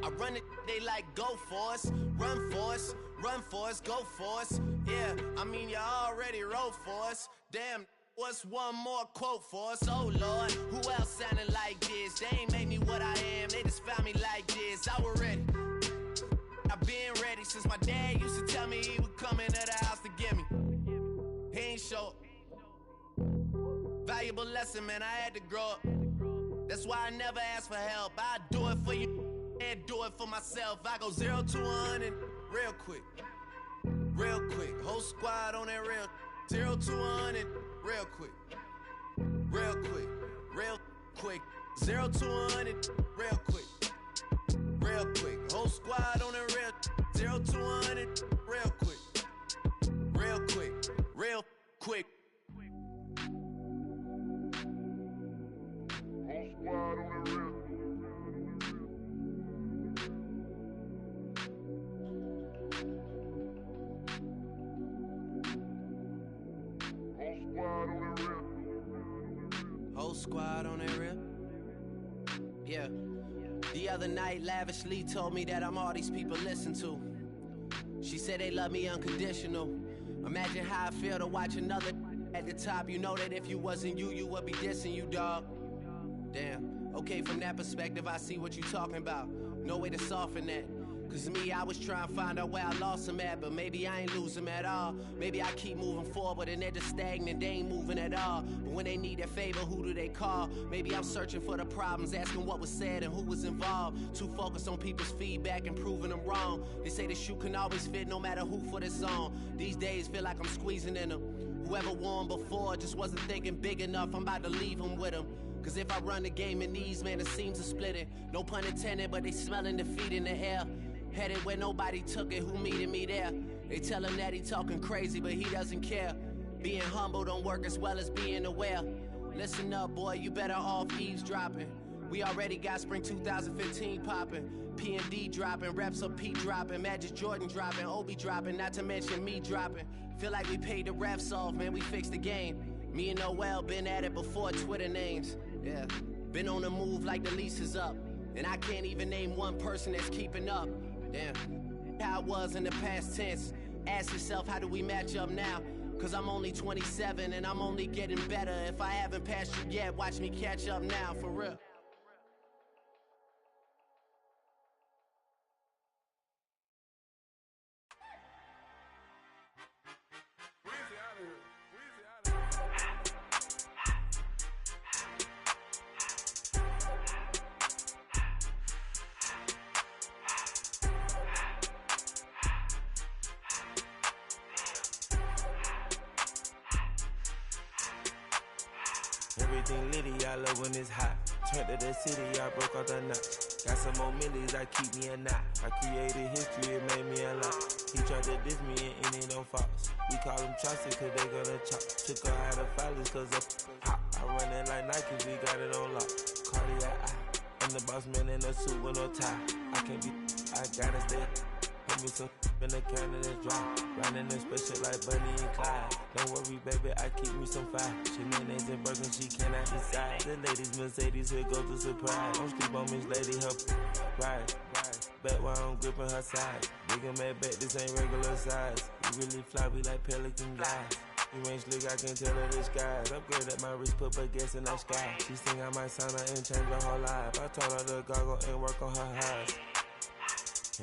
I run it, they like go for us, run for us, run for us, go for us. Yeah, I mean you already wrote for us. Damn, what's one more quote for us? Oh Lord, who else sounding like this? They ain't made me what I am, they just found me like this. I was ready, I've been ready since my dad used to tell me he would come into the house to get me. He ain't show valuable lesson, man, I had to grow up. That's why I never ask for help. I do it for you and do it for myself. I go 0 to 100 real quick. Real quick. Whole squad on that real. 0 to 100 real quick. Real quick. Real quick. 0 to 100 real quick. Real quick. Whole squad on that real. 0 to 100 real quick. Real quick. Real quick. Squad on the real. Whole squad on that real. Yeah. The other night, lavishly told me that I'm all these people listen to. She said they love me unconditional. Imagine how I feel to watch another at the top. You know that if you wasn't you, you would be dissing you, dog. Damn, okay, from that perspective, I see what you talking about. No way to soften that. Cause me, I was trying to find out where I lost him at, but maybe I ain't lose him at all. Maybe I keep moving forward and they're just stagnant, they ain't moving at all. But when they need their favor, who do they call? Maybe I'm searching for the problems, asking what was said and who was involved. Too focused on people's feedback and proving them wrong. They say the shoe can always fit no matter who for this song. These days feel like I'm squeezing in them. Whoever won before just wasn't thinking big enough, I'm about to leave them with them. Cause if I run the game in these, man, it seems to split it. No pun intended, but they smelling defeat in the air. Headed where nobody took it, who meeting me there? They tell him that he talking crazy, but he doesn't care. Being humble don't work as well as being aware. Listen up, boy, you better off eavesdropping. We already got spring 2015 popping. P&D dropping, reps up P dropping, Magic Jordan dropping, Obi dropping, not to mention me dropping. Feel like we paid the refs off, man, we fixed the game. Me and Noel been at it before Twitter names. Yeah, been on the move like the lease is up. And I can't even name one person that's keeping up. Damn, how I was in the past tense. Ask yourself, how do we match up now? Cause I'm only 27 and I'm only getting better. If I haven't passed you yet, watch me catch up now, for real. Everything litty, I love when it's hot. Turned to the city, I broke out the notch. Got some more millies, I keep me a knot. I created history, it made me a lot. He tried to diss me and it don't false. We call them Chaucer cause they gonna chop. Took her out of filers cause of hot. I run it like Nike, we got it on lock. Cardiac eye. I'm the boss man in a suit with no tie. I can't be, I gotta stay. Put me some in the can of that's dry. Riding in special like Bunny and Clyde. Don't worry, baby, I keep me some fire. She mayonnaise and burgers, she cannot decide. The ladies Mercedes, here goes the surprise. Don't sleep on Miss Lady, help ride. Back while I'm gripping her side. Big and mad back, this ain't regular size. We really fly, we like pelican guys. You ain't slick, I can tell her the skies. Upgrade at my wrist, put her gas in the sky. She think I might sign her and change her whole life. I told her to goggle and work on her highs.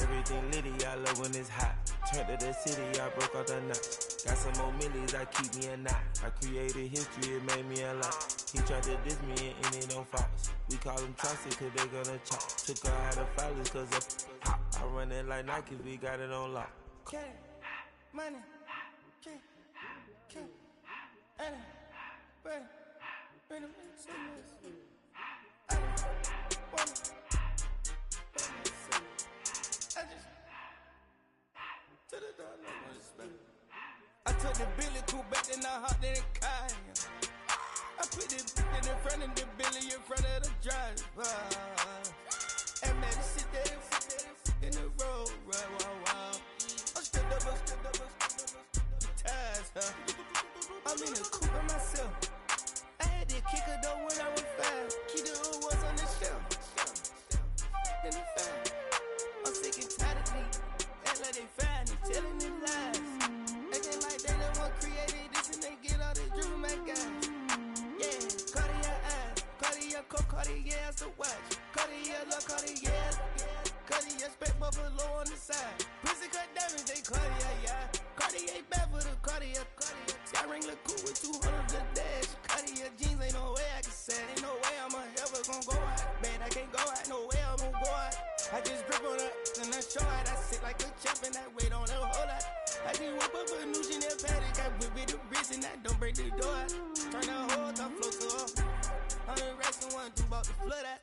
Everything litty, I love when it's hot. Turned to the city, I broke out the notch. Got some more millies, I keep me a knot. I created history, it made me a lot. He tried to diss me and it don't false. We call them Chaucer cause they gonna chop. Took her out of filers cause of hot. I run it like Nike, we got it on lock. Cash, money, cash, money, money, I took the Billy Cool back and I hopped in the car. I put it in front of the Billy in front of the driver. And man, sit there in the road, right, wow. I'm still double, the tires, huh? I'm in the coupe by myself. I had to kick her though when I was 5. Keep the old ones on the shelf. In the fire. I'm sick and tired of me. Act like they fine and telling them lies. Acting like they the one created this and they get all this driven my guys. Yeah, Cartier eyes, Cartier coat, Cartier ass to watch. Cartier look, Cartier, Cartier spec buffalo on the side. Pussy cut diamonds, they Cartier, yeah. Cartier bad for the Cartier. Sky ring look cool with 200 the dash. Cartier jeans, ain't no way I can say. Ain't no way I'm ever gonna go out. Man, I can't go out, no way I'm gonna go out. I just grip on her and I show out. I sit like a champ and I wait on her whole lot. I just whip up a new Chanel paddock. I whip with the wrist and I don't break the door out. Turn the whole top flow to her. On the rest and one, two about to flood out.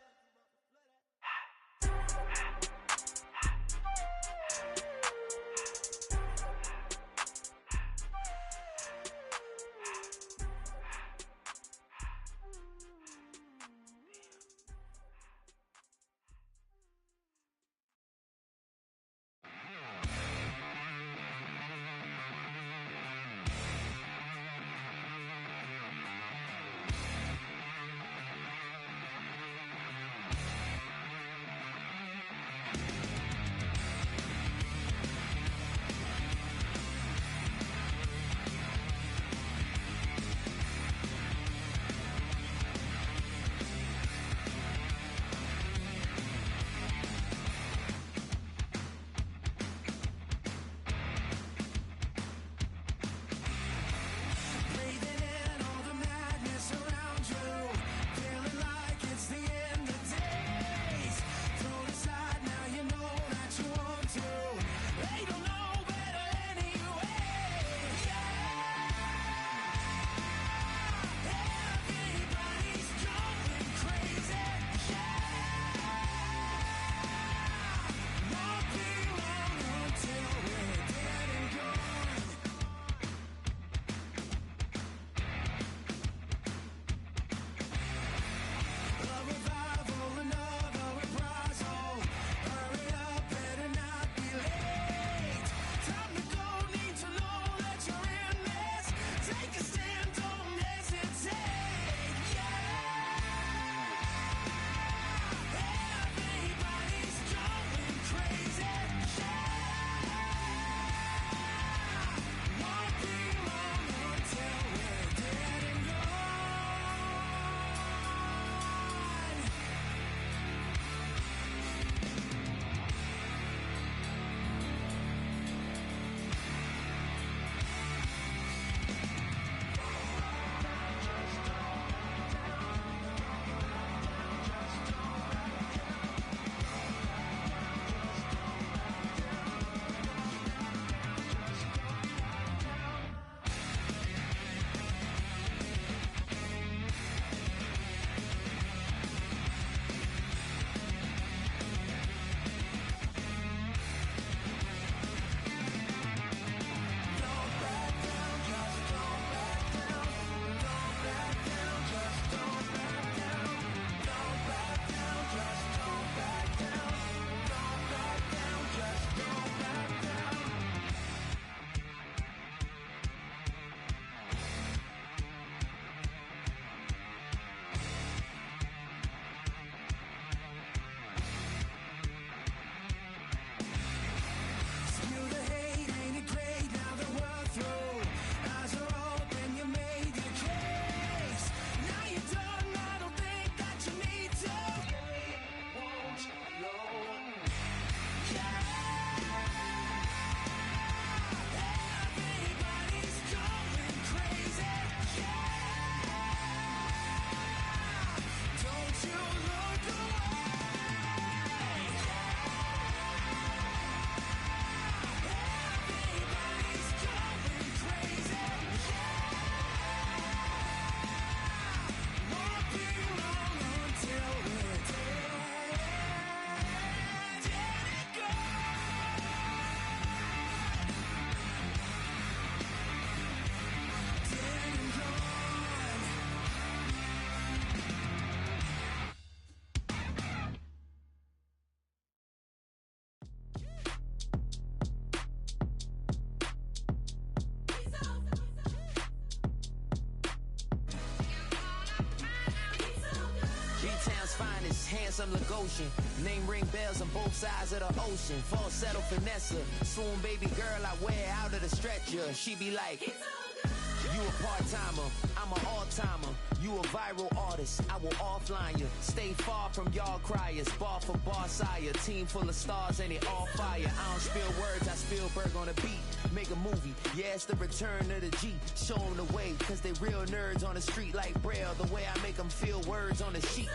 finest, handsome Lagosian. Name ring bells on both sides of the ocean. Falsetto finesse, swoon baby girl I wear out of the stretcher. She be like, you a part-timer, I'm an all-timer. You a viral artist, I will offline you. Stay far from y'all criers, bar for bar sire. Team full of stars and it all fire. I don't spill words, I Spielberg on a beat. Make a movie, yeah, it's the return of the G. Show them the way, cause they real nerds on the street like Braille. The way I make them feel words on the sheet.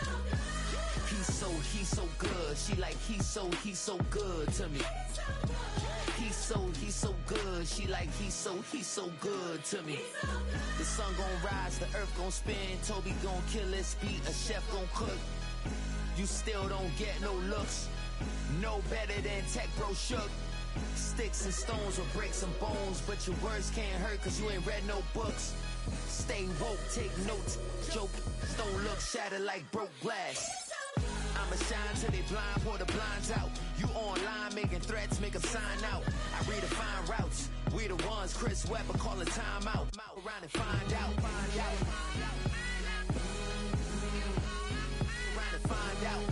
He's so good. She like, he's so good to me. He's so good. She like, he's so good to me. The sun gon' rise, the earth gon' spin. Toby gon' kill this beat, a chef gon' cook. You still don't get no looks. No better than Tech Bro Shook. Sticks and stones will break some bones, but your words can't hurt cause you ain't read no books. Stay woke, take notes. Joke, don't look shattered like broke glass. I'ma shine till they blind, pour the blinds out. You online making threats, make them sign out. I redefine routes. We the ones Chris Webber call a timeout. Around and find out. Around and find out.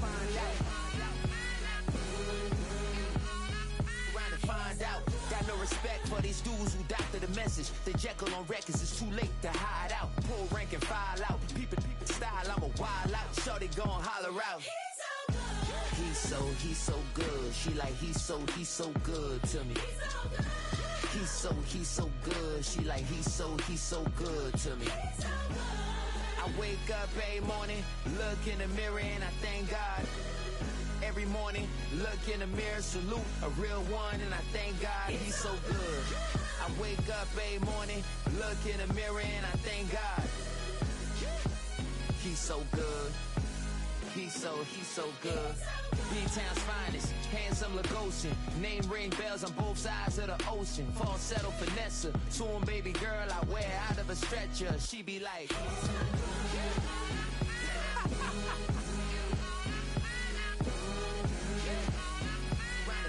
Around and find out. Got no respect for these dudes who doctor the message. The Jekyll on records, it's too late to hide out. Pull rank and file out. Peep style, I'm a wild out. Shorty gon' holler out. He's so good. She like, he's so good to me. He's so good. She like, he's so good to me. I wake up every morning, look in the mirror and I thank God. Every morning, look in the mirror, salute a real one and I thank God he's so good. I wake up every morning, look in the mirror and I thank God. He's so good. He's so good. B-Town's finest, handsome Lagosian. Name ring bells on both sides of the ocean. Falsetto finesse, swoon baby girl I wear out of a stretcher. She be like,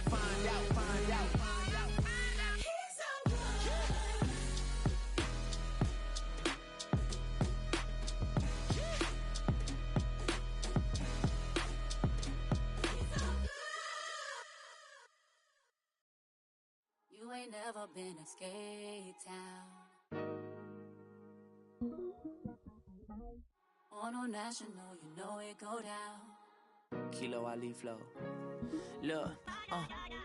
find out. You ain't never been a skate town. On no national, you know it go down. Kilo Ali Flow. Look,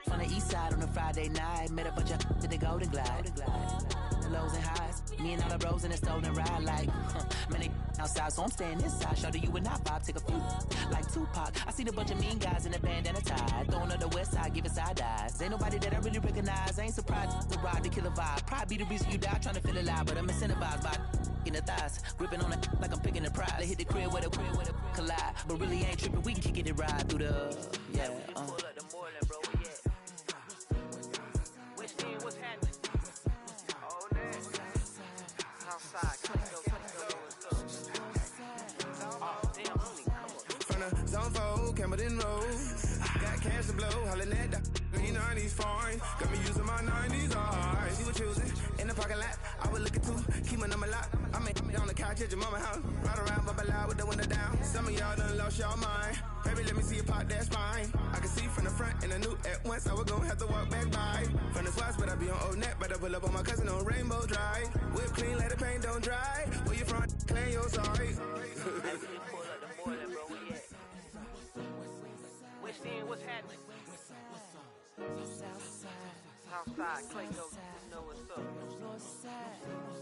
from the east side on a Friday night, met a bunch of to the Golden Glide. The lows and highs, me and all the bros in the stolen ride like, man, they outside, so I'm staying inside. Shout to you and I vibe, take a few like Tupac. I seen a bunch of mean guys in a bandana tie, throwing up the west side, giving side eyes. Ain't nobody that I really recognize. I ain't surprised to ride the killer vibe. Probably be the reason you die, trying to feel alive, but I'm incentivized by in the thighs, gripping on it like I'm picking the prize. They hit the crib where the collide, but really ain't tripping. We can kick it ride through the pull up the Moreland, bro. Which team was happening? Oh, man. Outside, From the zone 4, Campbellton Road. Got cash to blow, hollering at the green 90s foreign. Got me using my 90s eyes. She was choosing in the parking lot. I was looking too, keep my number locked. I make it on the couch at your mama house. Ride around, bubble loud with the window down. Some of y'all done lost y'all mind. Baby, let me see you pop that spine. I can see from the front and I knew at once I was gonna have to walk back by. From the spots, but I be on Old Net. But I pull up on my cousin on Rainbow Drive. Whip clean, let the paint don't dry. Where you from? Claim your side. Which team was happening? Southside, Clayco, you know what's up.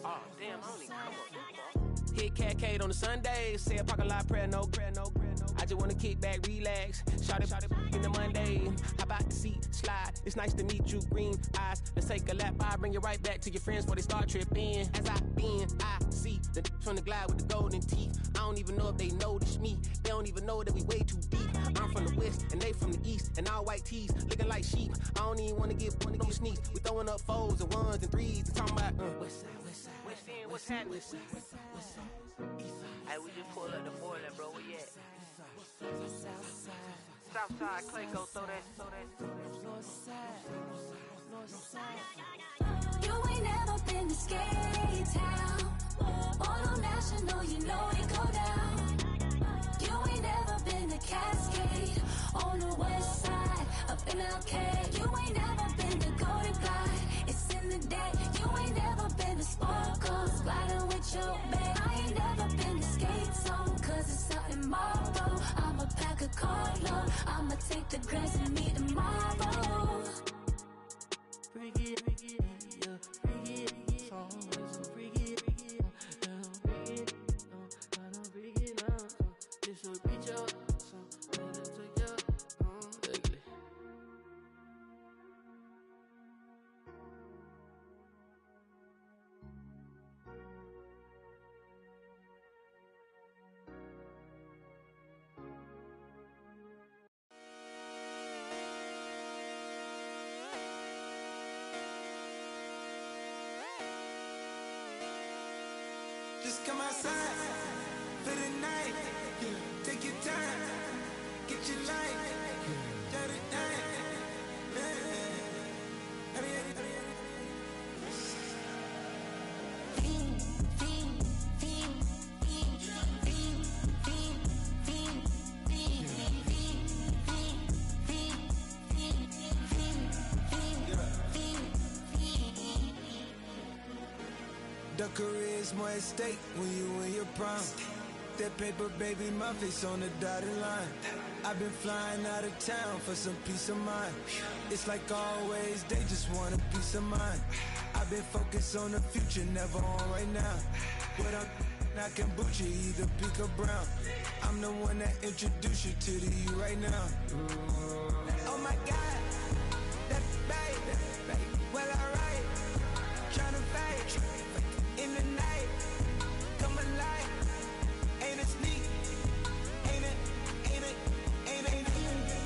Oh, damn, I only come up this far. Hit Cat Cade on the Sundays. Say a parking lot prayer, no. I just wanna kick back, relax. Shout it in the Monday. How about the seat slide? It's nice to meet you, green eyes. Let's take a lap. I bring you right back to your friends before they start tripping. As I bend, I see the from the glide with the golden teeth. I don't even know if they notice me. They don't even know that we way too deep. I'm from the west and they from the east, and all white tees looking like sheep. I don't even wanna give one of them sneaks. We throwing up fours and ones and threes. And talking about west side. What's happening? Hey, we just pulled up the Moreland, bro. Where you at? Southside, Clayco, throw that. You ain't never been to skate town. On no national, you know it go down. You You ain't never been to Cascade. On the west side of MLK. You ain't never been to Golden Glide. It's in the day. You ain't never been to Sparkles. Gliding with your babe. I ain't never been to Skate Zone. Cause it's something marble. I'ma pack a carload. I'ma take the grass and meet tomorrow. Bring it, yeah, bring it, song is a bring it, bring it, I don't bring it now. This will be your song, and it's a your ugly. Just come outside for the night. Take your time, get your life. Dirty The career's more at stake when you in your prime. That paper, baby, my face on the dotted line. I've been flying out of town for some peace of mind. It's like always, they just want a peace of mind. I've been focused on the future, never on right now. What I'm not kombucha, either pink or brown. I'm the one that introduced you to the you right now. Oh my God, that baby, well alright, tryna fight. In the night, come alive. Ain't it sneak? Ain't it? Ain't it? Ain't it? Ain't it?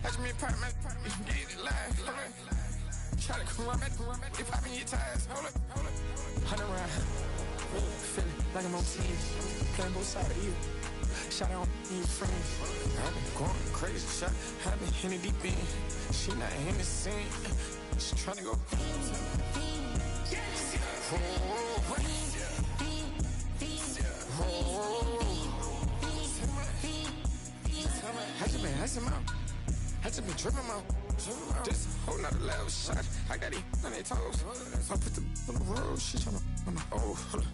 Watch me pop my get it live. Try to come back, they popping your tires. Hold up. 100 round, feeling like I'm on team, playing both sides of you. Shout out to your friends. I've been going crazy, shot. I've been in the deep end. She not in the scene. She tryna go. I just been tripping out. This whole nother level shot. I got it on their toes. I put the on the road. She tryna. Oh, hold up.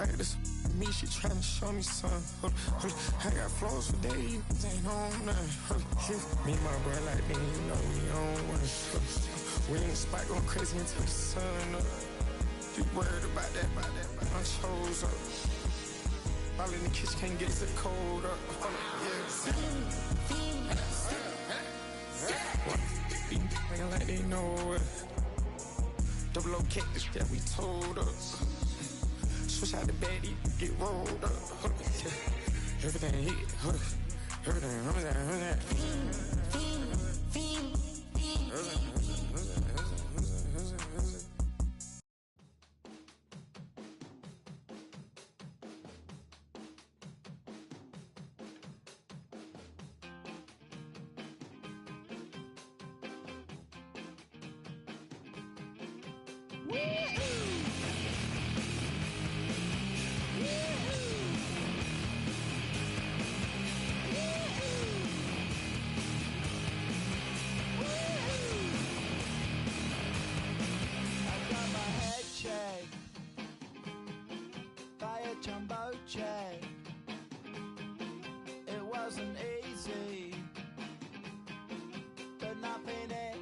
I got this me. She tryna show me something. Hold up. I got flows for days. Ain't on nothing. Me and my bro like they ain't know we on one. We in the spot going crazy until the sun up. You worried about that? I chose up. All in the kitchen can't get the cold up. Nigga like they know it. Double O cactus that we told us. Switch out the baddie, get rolled up. Everything hit, everything. Jumbo jet. It wasn't easy, but nothing is.